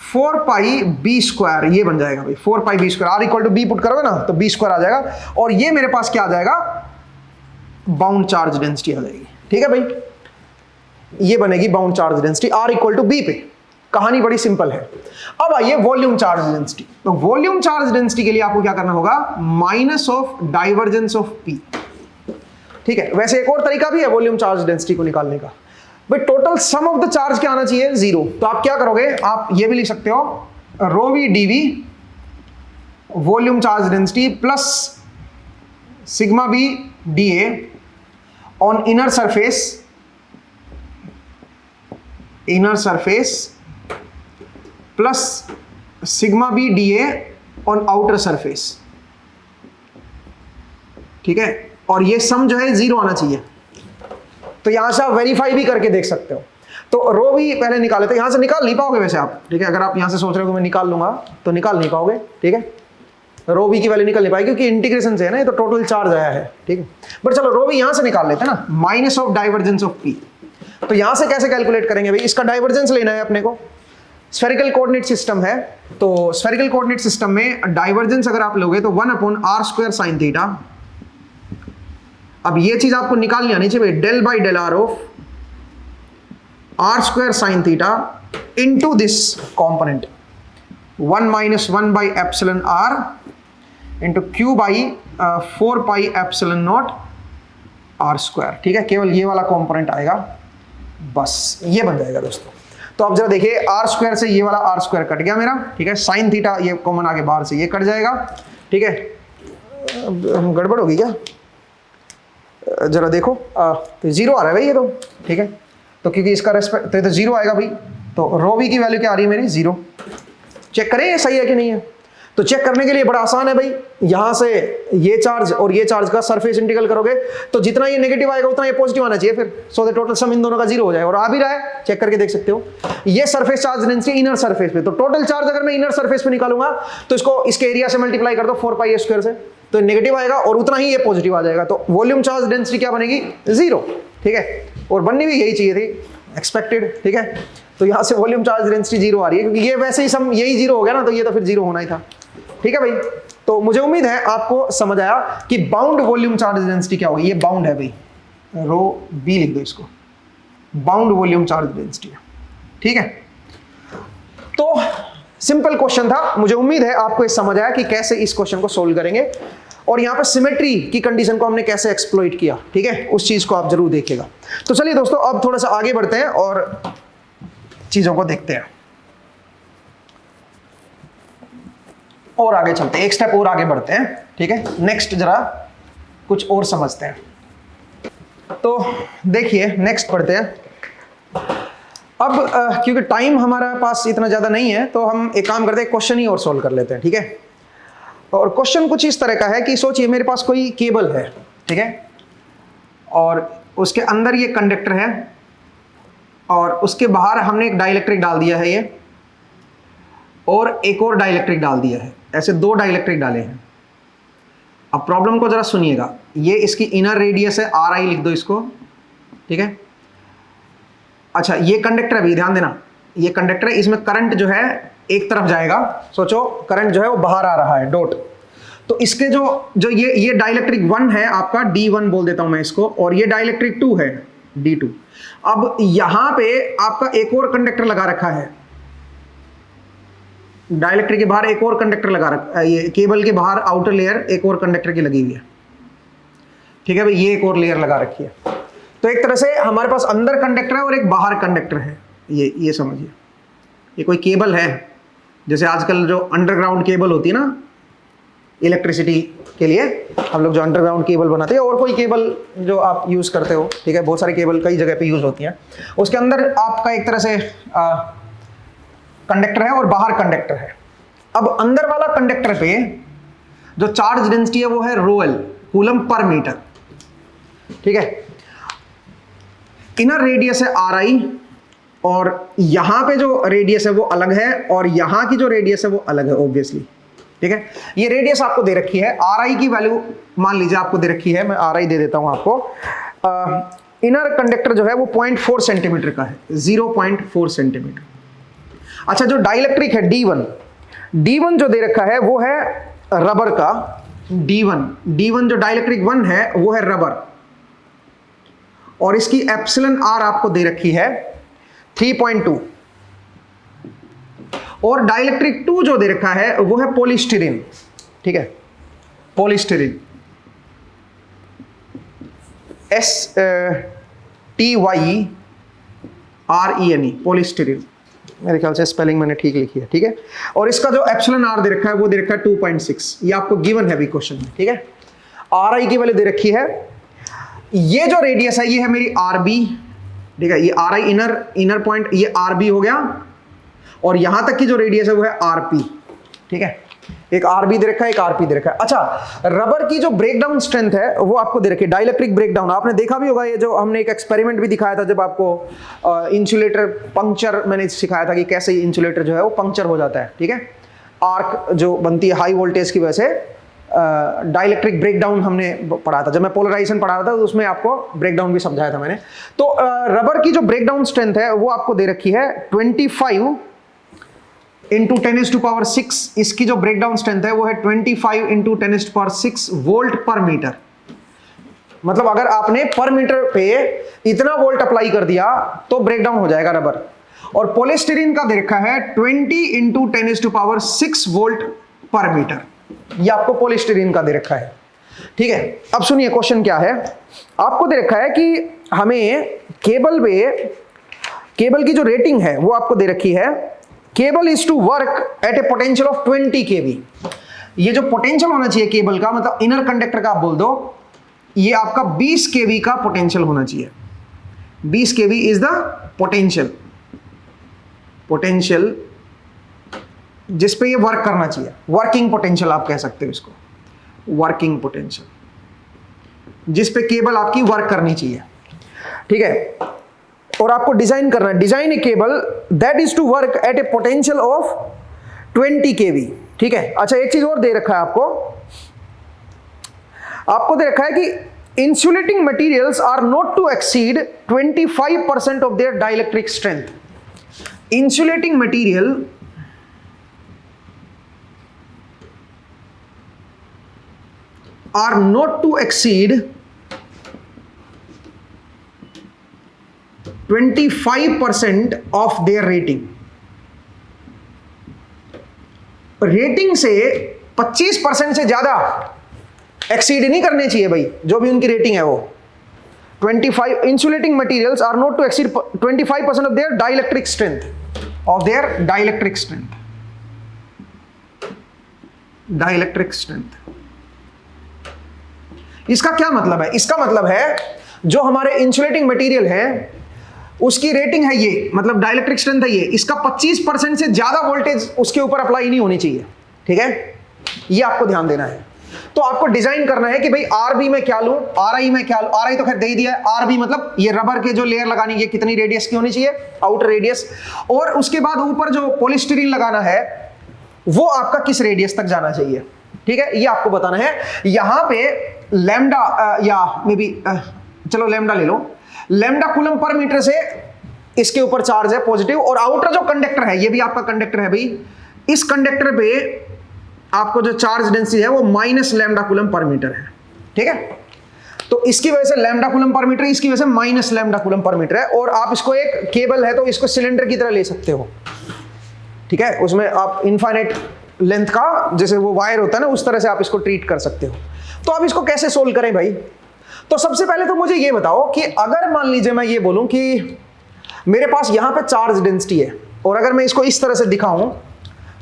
4 pi B square, ये बन जाएगा भाई 4 pi B square. R equal to B put करोगे ना तो B स्क्वायर आ जाएगा, और ये मेरे पास क्या आ जाएगा, बाउंड चार्ज डेंसिटी आ जाएगी, ठीक है भाई, ये बनेगी bound charge density R equal to B पे। कहानी बड़ी सिंपल है। अब आइए वॉल्यूम चार्ज डेंसिटी। तो वॉल्यूम चार्ज डेंसिटी के लिए आपको क्या करना होगा, minus of divergence of P. ठीक है, वैसे एक और तरीका भी है वॉल्यूम चार्ज डेंसिटी को निकालने का, भाई total sum of the charge क्या आना चाहिए, 0। तो आप क्या करोगे, आप ये भी लिख सकते हो rho V D V volume charge density plus sigma B D A on inner surface plus sigma B D A on outer surface. ठीक है, और ये सम जो है 0 आना चाहिए। तो यहां से आप वेरीफाई भी करके देख सकते हो। तो रो भी पहले निकाले, तो यहां से निकाल नहीं पाओगे वैसे आप। ठीक है, अगर आप यहां से सोच रहे हो कि मैं निकाल लूंगा तो निकाल नहीं पाओगे। ठीक है, रो भी की वैल्यू निकल नहीं पाएगी क्योंकि इंटीग्रेशन से है ना, ये तो टोटल चार्ज आया है। ठीक है, बट चलो रो भी यहां से निकाल लेते हैं ना, minus of divergence of P. तो यहां से कैसे कैलकुलेट करेंगे भाई, इसका डाइवर्जेंस लेना है अपने को। स्फेरिकल कोऑर्डिनेट सिस्टम है, तो स्फेरिकल कोऑर्डिनेट सिस्टम में डाइवर्जेंस अगर आप लोगे तो 1/r² sin थीटा। अब ये चीज आपको निकालनी आनी चाहिए, del by del R of r² sin theta into this component 1 - 1 by epsilon r into q by 4 pi epsilon naught r²। ठीक है, केवल ये वाला कंपोनेंट आएगा, बस ये बन जाएगा दोस्तों। तो आप जरा देखिए, r² से ये वाला r² कट गया मेरा। ठीक है, साइन थीटा ये कॉमन आगे बाहर से ये कट जाएगा। ठीक है, गड़बड़ होगी क्या, जरा देखो, तो 0 आ रहा है भाई ये तो। ठीक है, तो क्योंकि इसका रेस्पेक्ट तो ये तो 0 आएगा भाई। तो रो वी की वैल्यू क्या आ रही है मेरी, 0। चेक करें ये सही है कि नहीं है। तो चेक करने के लिए बड़ा आसान है भाई, यहां से ये चार्ज और ये चार्ज का सरफेस इंटीग्रल करोगे तो जितना ये नेगेटिव आएगा उतना ये पॉजिटिव आना चाहिए फिर, सो द टोटल सम इन दोनों का 0 हो जाएगा। और आ भी रहा है, चेक करके देख सकते हो। ये surface charge density inner surface पे, तो टोटल चार्ज अगर मैं इनर सरफेस पे निकालूंगा तो इसको इसके एरिया से मल्टीप्लाई कर दो 4 pi a² से, तो नेगेटिव आएगा और उतना ही ये पॉजिटिव आ जाएगा। तो वॉल्यूम चार्ज डेंसिटी क्या बनेगी, 0। ठीक है, और बननी भी यही चाहिए थी, एक्सपेक्टेड। ठीक है, तो यहां से वॉल्यूम चार्ज डेंसिटी 0 आ रही है क्योंकि ये वैसे ही सम यही 0 हो गया ना, तो ये तो फिर 0 होना ही था। ठीक है भाई, तो मुझे उम्मीद है आपको समझ आया कि बाउंड वॉल्यूम चार्ज डेंसिटी क्या होगी। ये बाउंड है भाई, रो बी लिख दो इसको, बाउंड वॉल्यूम चार्ज डेंसिटी। ठीक है, तो सिंपल क्वेश्चन था, मुझे उम्मीद है आपको ये समझ आया कि कैसे इस क्वेश्चन को सोल्व करेंगे और यहां पर सिमेट्री की कंडीशन को हमने कैसे एक्सप्लॉइट किया। ठीक है, उस चीज को आप जरूर देखिएगा। तो चलिए दोस्तों, अब थोड़ा सा आगे बढ़ते हैं और चीजों को देखते हैं और आगे चलते हैं, एक स्टेप और आगे बढ़ते हैं। ठीक है, नेक्स्ट जरा कुछ और समझते हैं। तो देखिए नेक्स्ट बढ़ते हैं। अब क्योंकि टाइम हमारा पास इतना ज्यादा नहीं है तो हम एक काम करते हैं, क्वेश्चन ही और सोल्व कर लेते हैं। ठीक है, और क्वेश्चन कुछ इस तरह का है कि सोचिए मेरे पास कोई केबल है। ठीक है, और उसके अंदर ये कंडक्टर है और उसके बाहर हमने एक डाइलेक्ट्रिक डाल दिया है ये, और एक और डाइलेक्ट्रिक डाल दिया है। ऐसे 2 डाइलेक्ट्रिक डाले हैं। अब प्रॉब्लम को जरा सुनिएगा, ये इसकी इनर रेडियस है, RI लिख दो इसको। ठीक है, अच्छा ये कंडक्टर है भी, ध्यान देना, ये कंडक्टर है, इसमें करंट जो है एक तरफ जाएगा। सोचो करंट जो है वो बाहर आ रहा है, डॉट। तो इसके जो ये डाइलेक्ट्रिक 1 है आपका, D1 बोल देता हूं मैं इसको, और ये डाइलेक्ट्रिक 2 है, D2। अब यहां पे आपका एक और कंडक्टर लगा रखा है, डाइलेक्ट्रिक के बाहर एक और कंडक्टर लगा रखा है, ये केबल के बाहर आउटर लेयर एक और कंडक्टर की लगी हुई है। ठीक है भाई, ये एक और लेयर लगा रखी है। तो एक तरह से हमारे पास अंदर कंडक्टर है और एक बाहर कंडक्टर है। ये समझिए, ये कोई केबल है, जैसे आजकल जो अंडरग्राउंड केबल होती है ना इलेक्ट्रिसिटी के लिए, हम लोग जो अंडरग्राउंड केबल बनाते हैं, और कोई केबल जो आप यूज करते हो। ठीक है, बहुत सारी केबल कई जगह पे यूज होती हैं, उसके अंदर आपका एक तरह से कंडक्टर है और बाहर कंडक्टर है। अब अंदर वाला कंडक्टर पे जो चार्ज डेंसिटी है वो है ρl, कूलम पर मीटर। ठीक है, इनर रेडियस है RI, और यहां पे जो रेडियस है वो अलग है, और यहां की जो रेडियस है वो अलग है ऑब्वियसली। ठीक है, ये रेडियस आपको दे रखी है, RI की वैल्यू मान लीजिए आपको दे रखी है, मैं RI दे देता हूं आपको। इनर कंडक्टर जो है वो 0.4 सेंटीमीटर का है, 0.4 सेंटीमीटर। अच्छा, जो डाइलेक्ट्रिक है D1 जो दे रखा है वो है रबर का D1 जो डाइलेक्ट्रिक 1 है वो है रबर, और इसकी एप्सिलॉन R आपको दे रखी है 3.2। और डाइलेक्ट्रिक 2 जो दे रखा है वो है पॉलीस्टीरीन, ठीक है, पॉलीस्टीरीन, STYRENE, पॉलीस्टीरीन। मेरे ख्याल से स्पेलिंग मैंने ठीक लिखी है, ठीक है। और इसका जो एप्सिलॉन आर दे रखा है वो दे रखा है 2.6, ये आपको गिवन है भी क्वेश्चन में, ठीक है। आर आई की वैल्यू दे रखी है, ये जो रेडियस है ये है मेरी आर बी, ठीक है, ये आर आई इनर पॉइंट, ये आर बी हो गया, और यहां तक की जो रेडियस है वो है आर पी, ठीक है। एक आर बी दे रखा है, एक आर पी दे रखा है। अच्छा, रबर की जो ब्रेकडाउन स्ट्रेंथ है वो आपको दे रखी है, डाइलेक्ट्रिक ब्रेकडाउन। आपने देखा भी होगा, ये जो हमने एक एक्सपेरिमेंट भी दिखाया था जब आपको इंसुलेटर पंक्चर मैंने सिखाया था कि कैसे इंसुलेटर जो है वो पंक्चर हो जाता है, ठीक है। आर्क जो बनती है हाई वोल्टेज की वजह से, डाइलेक्ट्रिक ब्रेकडाउन हमने पढ़ा था। जब मैं पोलराइजेशन पढ़ा रहा था तो उसमें आपको ब्रेकडाउन भी समझाया था मैंने। तो रबर की जो ब्रेकडाउन स्ट्रेंथ है वो आपको दे रखी है 25 इंटू 10⁻⁶। इसकी जो ब्रेकडाउन स्ट्रेंथ है वो है 25 इंटू 10⁻⁶ वोल्ट पर मीटर। मतलब अगर आपने पर मीटर पे इतना वोल्ट अप्लाई कर दिया तो ब्रेकडाउन हो जाएगा रबर। और पॉलीस्टीरीन का दे रखा है 20 इंटू 10⁻⁶ वोल्ट पर मीटर। ये आपको पॉलीस्टीरीन का दे रखा है, ठीक है। अब सुनिए क्वेश्चन क्या है। आपको दे रखा है कि हमें केबल की जो रेटिंग है वो आपको दे रखी है, cable is to work at a potential of 20 kV. ये जो पोटेंशियल होना चाहिए केबल का, मतलब इनर कंडक्टर का आप बोल दो, ये आपका 20 केवी का पोटेंशियल होना चाहिए। 20 केवी इज द पोटेंशियल जिस पे ये वर्क करना चाहिए। वर्किंग पोटेंशियल आप कह सकते हो इसको, वर्किंग पोटेंशियल, जिस पे केबल आपकी वर्क करनी चाहिए, ठीक है। और आपको डिजाइन करना है, design a cable that is to work at a potential of 20 kV, ठीक है। अच्छा, एक चीज और दे रखा है आपको दे रखा है कि insulating materials are not to exceed 25% of their dielectric strength. Insulating material are not to exceed 25% of their rating। Rating से 25% से ज्यादा एक्सीड नहीं करने चाहिए भाई, जो भी उनकी रेटिंग है वो 25। Insulating materials are not to exceed 25% of their dielectric strength, dielectric strength. इसका क्या मतलब है? इसका मतलब है जो हमारे इंसुलेटिंग मटेरियल है उसकी रेटिंग है ये, मतलब डाइलेक्ट्रिक स्ट्रेंथ है ये, इसका 25% से ज्यादा वोल्टेज उसके ऊपर अप्लाई नहीं होनी चाहिए, ठीक है। ये आपको ध्यान देना है। तो आपको डिजाइन करना है कि भाई आरबी में क्या लूं, आरआई में क्या लूं। आरआई तो खैर दे ही दिया है। आरबी मतलब ये रबर के जो लेयर लगानी है कितनी रेडियस की होनी चाहिए, आउटर रेडियस, और उसके बाद ऊपर जो पॉलीस्टीरीन लगाना है वो आपका किस रेडियस तक जाना चाहिए, ठीक है। ये आपको बताना है। यहां पे लैम्डा या मे बी चलो लैम्डा ले लो, लैम्डा कूलम पर मीटर से इसके ऊपर चार्ज है पॉजिटिव, और आउटर जो कंडक्टर है ये भी आपका कंडक्टर है भाई, इस कंडक्टर पे आपको जो चार्ज डेंसिटी है वो minus lambda coulomb per metre है, ठीक है। तो इसकी वजह से लैम्डा कूलम पर मीटर, इसकी वजह से minus lambda coulomb per metre है। और आप इसको एक केबल है तो इसको सिलेंडर की तरह ले सकते हो, ठीक है। उसमें आप इनफाइनाइट लेंथ का जैसे वो वायर होता है ना, उस तरह से आप इसको ट्रीट कर सकते हो। तो अब इसको कैसे सोल्व करें भाई? तो सबसे पहले तो मुझे ये बताओ कि अगर मान लीजिए मैं ये बोलूं कि मेरे पास यहां पे चार्ज डेंसिटी है, और अगर मैं इसको इस तरह से दिखाऊं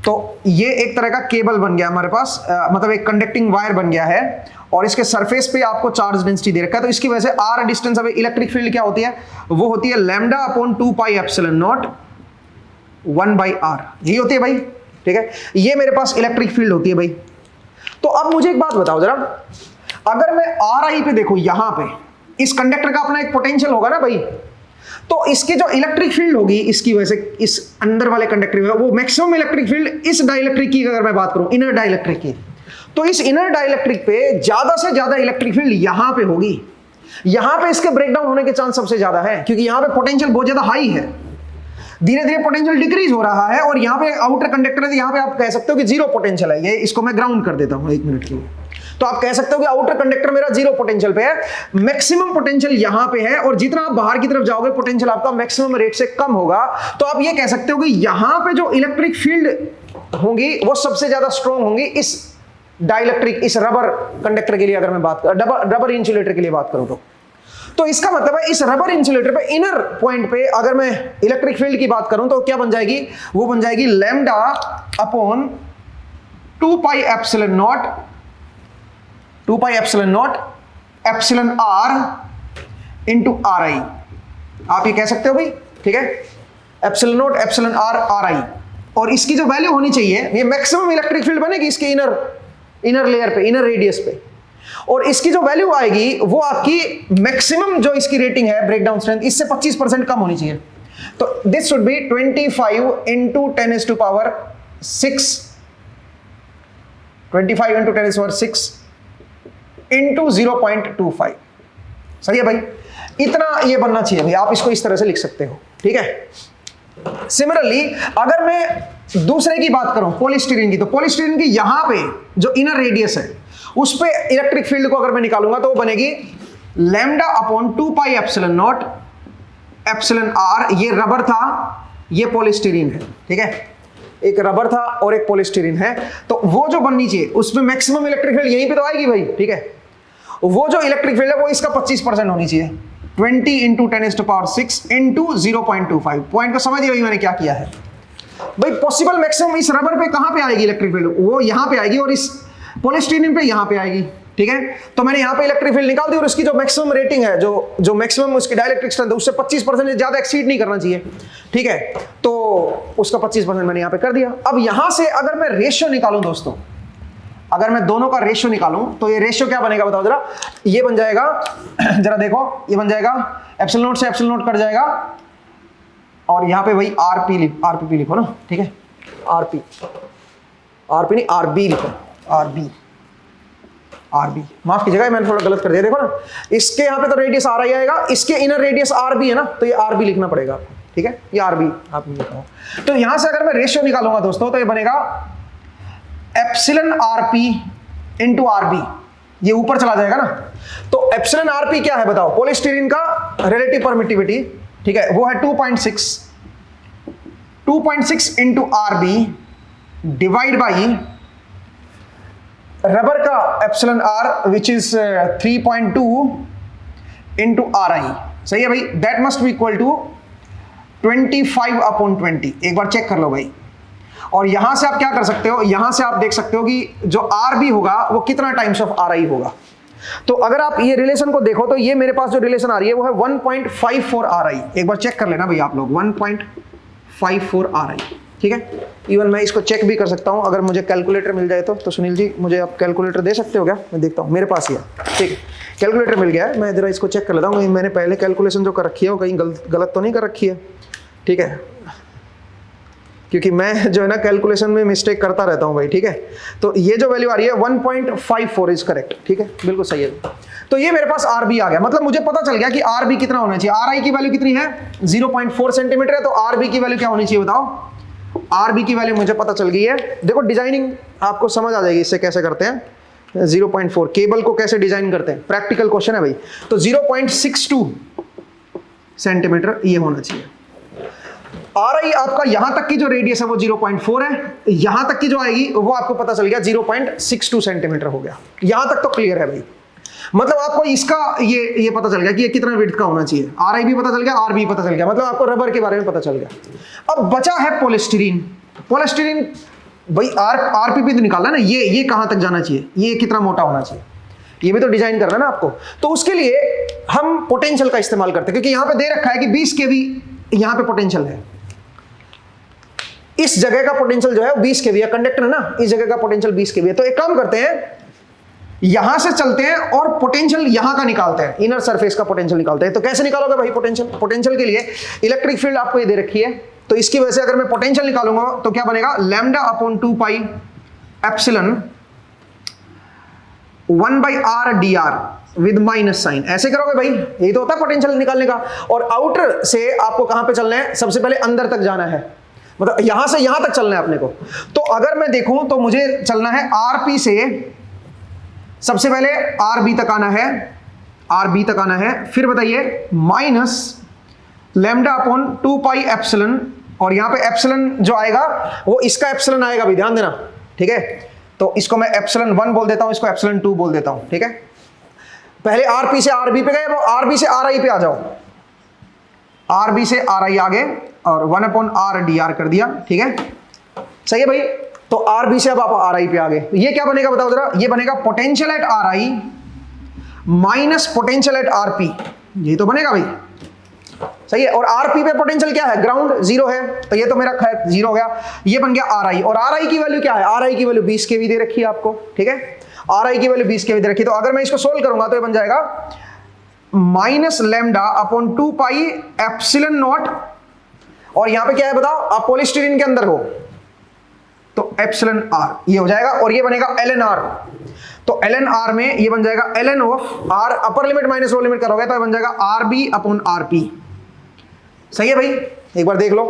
तो ये एक तरह का केबल बन गया हमारे पास, मतलब एक कंडक्टिंग वायर बन गया है, और इसके सरफेस पे आपको चार्ज डेंसिटी दे रखा है। तो इसकी वजह से आर डिस्टेंस, अब इलेक्ट्रिक फील्ड क्या होती है, वो होती है lambda upon 2 pi epsilon not 1/r, यही होती है भाई, ठीक है। ये मेरे पास इलेक्ट्रिक फील्ड होती है भाई। तो अब मुझे एक बात बताओ जरा, अगर मैं आर आई पे देखूं, यहां पे इस कंडक्टर का अपना एक पोटेंशियल होगा ना भाई, तो इसकी जो इलेक्ट्रिक फील्ड होगी इसकी वजह से, इस अंदर वाले कंडक्टर में वो मैक्सिमम इलेक्ट्रिक फील्ड इस डाइलेक्ट्रिक की अगर मैं बात करूं, इनर डाइलेक्ट्रिक की, तो इस इनर डाइलेक्ट्रिक पे ज्यादा से ज्यादा इलेक्ट्रिक फील्ड यहां पे होगी। यहां पे इसके ब्रेकडाउन होने के चांस सबसे ज्यादा है, क्योंकि यहां पे पोटेंशियल बहुत ज्यादा हाई है, धीरे धीरे पोटेंशियल डिक्रीज हो रहा है, और यहाँ पे आउटर कंडक्टर है, यहाँ पे आप कह सकते हो कि जीरो पोटेंशियल है। ये इसको मैं ग्राउंड कर देता हूँ 1 मिनट के लिए। तो आप कह सकते हो कि आउटर कंडक्टर मेरा जीरो पोटेंशियल पे है, मैक्सिमम पोटेंशियल यहां पे है, और जितना आप बाहर की तरफ जाओगे पोटेंशियल आपका मैक्सिमम रेट से कम होगा। तो आप ये कह सकते हो कि यहां पे जो इलेक्ट्रिक फील्ड होंगी वो सबसे ज्यादा स्ट्रॉन्ग होंगी इस डाइलेक्ट्रिक, इस रबर कंडक्टर के लिए, अगर मैं बात कर रबर इंसुलेटर के लिए बात करूं तो इसका मतलब है इस रबर इंसुलेटर पे इनर पॉइंट पे अगर मैं इलेक्ट्रिक फील्ड की बात करूं तो क्या बन जाएगी, वो बन जाएगी lambda upon 2 pi epsilon naught epsilon R into R I. आप ये कह सकते हो भाई, ठीक है, epsilon naught epsilon R R I, और इसकी जो वैल्यू होनी चाहिए, ये मैक्सिमम इलेक्ट्रिक फील्ड बनेगी इसके इनर लेयर पे, इनर रेडियस पे, और इसकी जो वैल्यू आएगी वो आपकी मैक्सिमम जो इसकी रेटिंग है ब्रेकडाउन स्ट्रेंथ, इससे 25% कम होनी चाहिए। तो this should be 25 into 10⁶, 25 into 10⁶ into 0.25। सही है भाई, इतना ये बनना चाहिए भाई, आप इसको इस तरह से लिख सकते हो, ठीक है। सिमिलरली अगर मैं दूसरे की बात करूं पॉलीस्टीरीन की, तो पॉलीस्टीरीन की यहां पे जो इनर रेडियस है उस पे इलेक्ट्रिक फील्ड को अगर मैं निकालूंगा तो वो बनेगी lambda upon 2 pi epsilon naught epsilon R. ये रबर था, ये पॉलीस्टीरीन है, ठीक है, एक रबर था और एक पॉलीस्टीरीन है, तो वो जो बननी चाहिए उसमें मैक्सिमम इलेक्ट्रिक फील्ड यहीं पे तो आएगी भाई, ठीक है। वो जो इलेक्ट्रिक फील्ड है वो इसका 25% होनी चाहिए, 20 इंटू 10⁶ इंटू 0.25। पॉइंट को समझिए भाई मैंने क्या किया है भाई। पॉसिबल मैक्सिमम इस रबर पे कहां पे आएगी इलेक्ट्रिक फील्ड, वो यहां पे आएगी, और इस पॉलीस्टीरीन पे यहां पे आएगी, ठीक है। तो मैंने यहां पे इलेक्ट्रिक फील्ड निकाल दी, और इसकी जो मैक्सिमम रेटिंग है, जो मैक्सिमम उसकी डाइलेक्ट्रिक स्ट्रेंथ है, उससे 25% ज्यादा एक्सीड नहीं करना चाहिए, ठीक है। तो उसका 25% मैंने यहां पे कर दिया। अब यहां से अगर मैं रेशियो निकालूं दोस्तों, अगर मैं दोनों का रेशियो निकालूं तो ये रेशियो क्या बनेगा बताओ जरा। ये बन जाएगा जरा देखो, ये बन जाएगा एप्सिलॉन नॉट से एप्सिलॉन नॉट कट जाएगा, और यहां पे वही आरपीपी लिखो ना, ठीक है, आरपी नहीं आरबी लिखो, आरबी माफ कीजिएगा मैंने थोड़ा गलत कर दिया। देखो ना, इसके यहाँ पे तो रेडियस आर आई आएगा, इसके इनर रेडियस आर बी है ना, तो ये आरबी लिखना पड़ेगा, ठीक है, ये आरबी आप लिखो। तो यहां से अगर मैं रेशियो निकालूंगा दोस्तों तो ये बनेगा एप्सिलॉन आरपी इंटू आरबी, ये ऊपर चला जाएगा ना। तो एप्सिलॉन आरपी क्या है बताओ, पॉलीस्टीरीन का रिलेटिव परमिटिविटी, ठीक है, वो है 2.6 इंटू आरबी डिवाइड बाई रबर का epsilon R which is 3.2 into R I. सही है भाई, that must be equal to 25/20। एक बार चेक कर लो भाई। और यहां से आप क्या कर सकते हो, यहां से आप देख सकते हो कि जो आर बी होगा वो कितना टाइम्स ऑफ आर आई होगा। तो अगर आप ये रिलेशन को देखो तो ये मेरे पास जो रिलेशन आ रही है वो है 1.54 आर आई। एक बार चेक कर लेना भाई आप लोग, 1.54 आर आई, ठीक है। इवन मैं इसको चेक भी कर सकता हूं अगर मुझे कैलकुलेटर मिल जाए तो सुनील जी मुझे आप कैलकुलेटर दे सकते हो क्या, मैं देखता हूं, मेरे पास ही है, ठीक है, कैलकुलेटर मिल गया है। मैं जरा इसको चेक कर लेता हूं, मैंने पहले कैलकुलेशन जो कर रखी है वो कहीं गलत तो नहीं कर रखी है, ठीक है, क्योंकि मैं जो है ना कैलकुलेशन में मिस्टेक करता रहता हूं भाई, ठीक है। तो ये जो वैल्यू आ रही है 1.54 इज करेक्ट, ठीक है, बिल्कुल सही है। तो ये मेरे पास आर बी आ गया, मतलब मुझे पता चल गया कि आर बी कितना होना चाहिए। आर आई की वैल्यू कितनी है, 0.4 सेंटीमीटर है, तो आर बी की वैल्यू क्या होनी चाहिए बताओ। आर बी की वैल्यू मुझे पता चल गई है। देखो डिजाइनिंग आपको समझ आ जाएगी इससे कैसे करते हैं। 0.4 केबल को कैसे डिजाइन करते हैं, प्रैक्टिकल क्वेश्चन है भाई। तो 0.62 सेंटीमीटर ये होना चाहिए। आर आई आपका यहां तक की जो रेडियस है वो 0.4 है, यहां तक की जो आएगी वो आपको पता चल गया 0.62 सेंटीमीटर हो गया। यहां तक तो क्लियर है भाई, मतलब आपको इसका ये पता चल गया कि ये कितना विड्थ का होना चाहिए। आर आई भी पता चल गया, आर बी पता चल गया, मतलब आपको रबर के बारे में पता चल गया। अब बचा है पॉलीस्टीरीन। पॉलीस्टीरीन भाई आरपीपी तो निकालना ना, ये कहां तक जाना चाहिए, ये कितना मोटा होना चाहिए, ये भी तो डिजाइन करना है ना आपको। तो उसके लिए हम पोटेंशियल का इस्तेमाल करते हैं, क्योंकि यहां पे दे रखा है कि 20 केवी यहां पे पोटेंशियल है। इस जगह का पोटेंशियल जो है 20 केवी है, कंडक्टर है ना, इस जगह का पोटेंशियल 20 केवी है। तो एक काम करते हैं, यहां से चलते हैं और पोटेंशियल यहां का निकालते हैं, इनर सरफेस का पोटेंशियल निकालते हैं। तो कैसे निकालोगे भाई पोटेंशियल के लिए इलेक्ट्रिक फील्ड आपको ये दे रखी है, तो इसकी वजह से अगर मैं पोटेंशियल निकालूंगा तो क्या बनेगा, lambda upon 2 pi epsilon 1/r dr with minus sign. ऐसे करोगे भाई, यही तो होता है पोटेंशियल निकालने का। और आउटर से आपको कहां पे चलना है, सबसे पहले अंदर तक जाना है, मतलब यहां से यहां तक चलना है अपने को। तो अगर मैं देखूं तो मुझे चलना है आरपी से सबसे पहले आर बी तक आना है, आर बी तक आना है, फिर बताइए minus lambda upon 2 pi epsilon, और यहां पे एप्सिलन जो आएगा वो इसका एप्सिलन आएगा भी, ध्यान देना, ठीक है। तो इसको मैं एप्सिलन 1 बोल देता हूं, इसको एप्सिलन 2 बोल देता हूं, ठीक है। पहले आरपी से आरबी पे गए, अब आरबी से आर आई पे आ जाओ, आरबी से आर आई आ गए और 1 अपॉन आर डी आर कर दिया, ठीक है, सही है भाई। तो आरबी से अब आप आर आई पे आ गए, ये क्या बनेगा बताओ जरा, ये बनेगा potential at are I minus potential at RP, ये तो बनेगा भाई, सही है। और आरपी पे पोटेंशियल क्या है, ग्राउंड जीरो है, तो ये तो मेरा खैर जीरो हो गया, ये बन गया आर आई। और आर आई की वैल्यू क्या है, आर आई की वैल्यू 20 केवी दे रखी है आपको, ठीक है, आर आई की वैल्यू 20 केवी दे रखी है। तो अगर मैं इसको सोल्व करूंगा तो ये बन जाएगा minus lambda upon 2 pi epsilon not, और यहां पे क्या है बताओ, आप पॉलीस्टीरीन के अंदर हो तो एप्सिलन आर, ये हो जाएगा, और ये बनेगा एल एन आर। तो एल एन आर में ये बन जाएगा L N of R, upper limit minus lower limit करोगे तो ये बन जाएगा R B upon R P, सही है भाई, एक बार देख लो,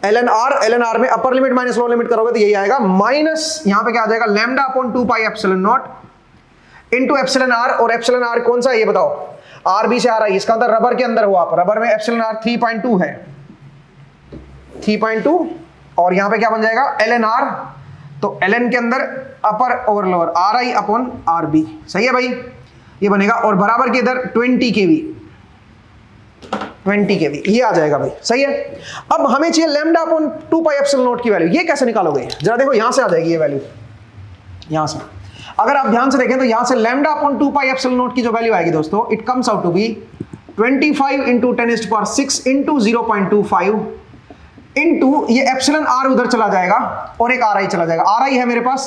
एल एन आर में अपर लिमिट माइनस लोअर लिमिट करोगे तो यही आएगा, माइनस यहां पे क्या आ जाएगा lambda upon 2 pi epsilon naught into epsilon R, और एप्सिलन आर कौन सा है ये बताओ, आर बी से आ रहा है, इसका अंदर रबर के अंदर हो आप, रबर में एप्सिलन आर 3.2 है, 3.2, और यहां पे क्या बन जाएगा एल एन आर, तो एल एन के अंदर upper over lower R I upon R B, सही है भाई, ये बनेगा, और बराबर के इधर 20 केवी, 20 केवी, ये आ जाएगा भाई, सही है। अब हमें चाहिए lambda upon 2 pi epsilon naught की वैल्यू, ये कैसे निकालोगे जरा देखो, यहां से आ जाएगी ये वैल्यू, यहां से अगर आप ध्यान से देखें तो यहां से lambda upon 2 pi epsilon naught की जो वैल्यू आएगी दोस्तों, it comes out to be 25 into 10⁻6 into 0.25 into ये एप्सिलन आर उधर चला जाएगा और एक आर आई चला जाएगा, आर आई है मेरे पास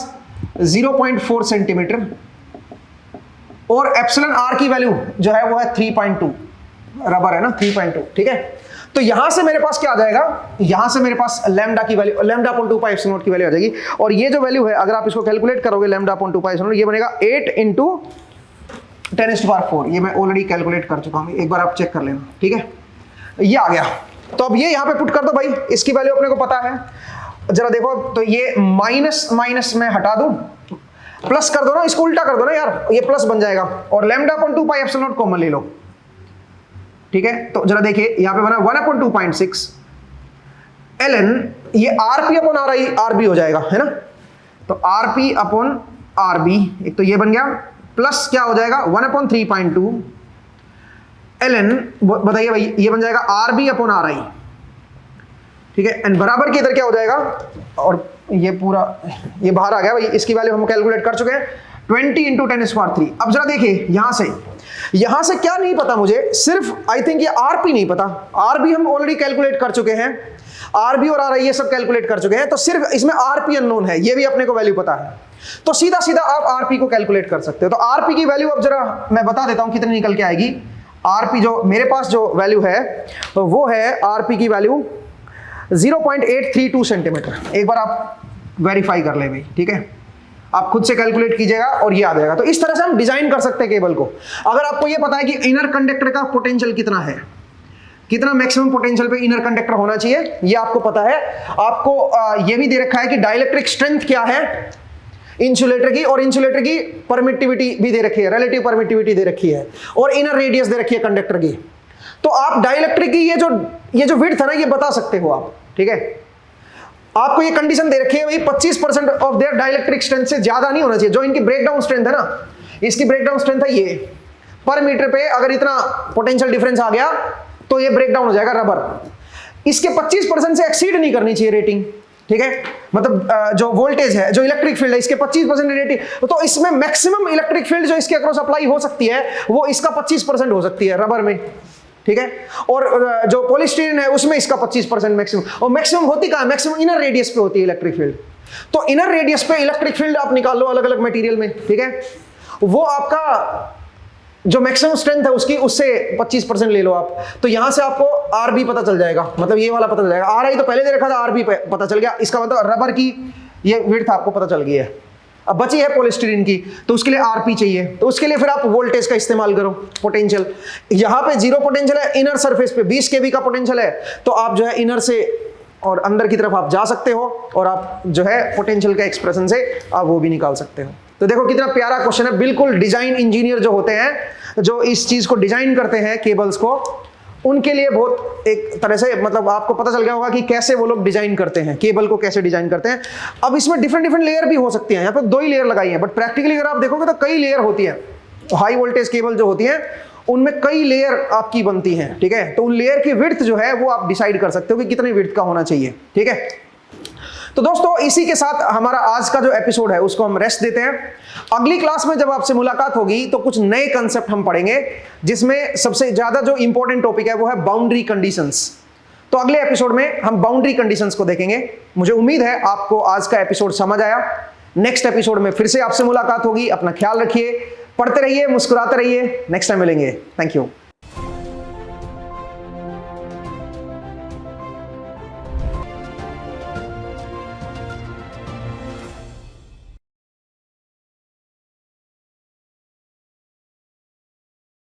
0.4 सेंटीमीटर, और एप्सिलन आर की वैल्यू जो है वो है 3.2, रबर है ना 3.2, ठीक है। तो यहां से मेरे पास क्या आ जाएगा, यहां से मेरे पास लैम्डा की value, lambda upon 2 pi epsilon naught की वैल्यू आ जाएगी, और ये जो वैल्यू है अगर आप इसको कैलकुलेट करोगे lambda upon 2 pi epsilon not, ये बनेगा 8 इंटू 10⁻4, ये मैं ऑलरेडी कैलकुलेट कर चुका हूं, एक बार आप चेक कर लेना, ठीक है, ये आ गया। तो अब ये यहां पे पुट कर दो भाई, इसकी वैल्यू अपने को पता है, जरा देखो, तो ये माइनस माइनस में हटा दूं, प्लस कर दो ना, इसको उल्टा कर दो ना यार, ये प्लस बन जाएगा, और lambda upon 2 pi epsilon not common ले लो, ठीक है। तो जरा देखिए यहां पे बना 1 अपॉन 2.6 ln, ये R P upon R I R B हो जाएगा, है ना, तो आरपी अपॉन आर बी, एक तो ये बन गया, प्लस क्या हो जाएगा 1 अपॉन 3.2 ln, बताइए भाई, ये बन जाएगा R B upon R I, ठीक है, एंड बराबर के इधर क्या हो जाएगा, और ये पूरा ये बाहर आ गया भाई, इसकी वैल्यू हम कैलकुलेट कर चुके हैं 20 इंटू 10⁻3। अब जरा देखिए यहां से क्या नहीं पता मुझे, सिर्फ आई थिंक ये आरपी नहीं पता, आरबी हम ऑलरेडी कैलकुलेट कर चुके हैं, आरबी और आरआई ये सब कैलकुलेट कर चुके हैं, तो सिर्फ इसमें आरपी अननोन है, ये भी अपने को वैल्यू पता है, तो सीधा सीधा आप आरपी को कैलकुलेट कर सकते हो। तो आरपी की वैल्यू अब जरा मैं बता देता हूं कितनी निकल के आएगी। आरपी जो मेरे पास जो वैल्यू है तो वो है, आरपी की वैल्यू 0.832 सेंटीमीटर, एक बार आप वेरीफाई कर ले भाई, ठीक है, आप खुद से कैलकुलेट कीजिएगा और ये आ जाएगा। तो इस तरह से हम डिजाइन कर सकते हैं केबल को। अगर आपको ये पता है कि इनर कंडक्टर का पोटेंशियल कितना है, कितना मैक्सिमम पोटेंशियल पे इनर कंडक्टर होना चाहिए, ये आपको पता है, आपको ये भी दे रखा है कि डाइलेक्ट्रिक स्ट्रेंथ क्या है इंसुलेटर की, और इंसुलेटर की परमिटिविटी भी दे रखी है, रिलेटिव परमिटिविटी दे रखी है, और इनर रेडियस दे रखी है कंडक्टर की। तो आप डाइलेक्ट्रिक की ये जो विड्थ है ना, ये बता सकते हो आप, ठीक है। आपको ये कंडीशन दे रखी है भाई 25% ऑफ देयर डाइलेक्ट्रिक स्ट्रेंथ से ज्यादा नहीं होना चाहिए, जो इनकी ब्रेकडाउन स्ट्रेंथ है ना, इसकी ब्रेकडाउन स्ट्रेंथ है ये, पर मीटर पे अगर इतना पोटेंशियल डिफरेंस आ गया तो ये ब्रेकडाउन हो जाएगा रबर। इसके 25% से एक्सीड नहीं करनी चाहिए रेटिंग, ठीक है, मतलब जो वोल्टेज है, जो इलेक्ट्रिक फील्ड है, इसके 25% रेटिंग, तो इसमें मैक्सिमम इलेक्ट्रिक फील्ड जो इसके अक्रॉस अप्लाई हो सकती है वो इसका 25% हो सकती है रबर में, ठीक है, और जो पॉलीस्टीरीन है उसमें इसका 25% मैक्सिमम, और मैक्सिमम होती कहां है, मैक्सिमम इनर रेडियस पे होती है इलेक्ट्रिक फील्ड। तो इनर रेडियस पे इलेक्ट्रिक फील्ड आप निकाल लो अलग अलग मटेरियल में, ठीक है, वो आपका जो मैक्सिमम स्ट्रेंथ है उसकी, उससे 25% ले लो आप, तो यहां से आपको आरबी पता चल जाएगा, मतलब ये वाला पता चल जाएगा। आरआई तो पहले दे रखा था, आरबी पता चल गया, इसका मतलब रबर की ये विड्थ आपको पता चल गई है। अब बची है पॉलीस्टीरीन की, तो उसके लिए आरपी चाहिए, तो उसके लिए फिर आप वोल्टेज का इस्तेमाल करो, पोटेंशियल यहां पे 0 पोटेंशियल है, इनर सरफेस पे 20 केवी का पोटेंशियल है, तो आप जो है इनर से और अंदर की तरफ आप जा सकते हो, और आप जो है पोटेंशियल के एक्सप्रेशन से आप वो भी निकाल सकते हो। तो देखो कितना प्यारा क्वेश्चन है, बिल्कुल डिजाइन इंजीनियर जो होते हैं, जो इस चीज को डिजाइन करते हैं केबल्स को, उनके लिए बहुत एक तरह से मतलब आपको पता चल गया होगा कि कैसे वो लोग डिजाइन करते हैं, केबल को कैसे डिजाइन करते हैं। अब इसमें डिफरेंट डिफरेंट लेयर भी हो सकती हैं, यहाँ पे 2 ही लेयर लगाई है, बट प्रैक्टिकली अगर आप देखोगे तो कई लेयर होती है। हाई वोल्टेज केबल जो होती है उनमें कई लेयर आपकी बनती हैं, ठीक है। तो उन लेयर की विड्थ जो है वो आप डिसाइड कर सकते हो कि कितनी विड्थ का होना चाहिए, ठीक है। तो दोस्तों इसी के साथ हमारा आज का जो एपिसोड है उसको हम रेस्ट देते हैं। अगली क्लास में जब आपसे मुलाकात होगी तो कुछ नए कंसेप्ट हम पढ़ेंगे, जिसमें सबसे ज्यादा जो इंपॉर्टेंट टॉपिक है वो है बाउंड्री कंडीशंस। तो अगले एपिसोड में हम बाउंड्री कंडीशंस को देखेंगे। मुझे उम्मीद है आपको आज का एपिसोड समझ आया। नेक्स्ट एपिसोड में फिर से आपसे मुलाकात होगी। अपना ख्याल रखिए, पढ़ते रहिए, मुस्कुराते रहिए। नेक्स्ट टाइम मिलेंगे। Thank you.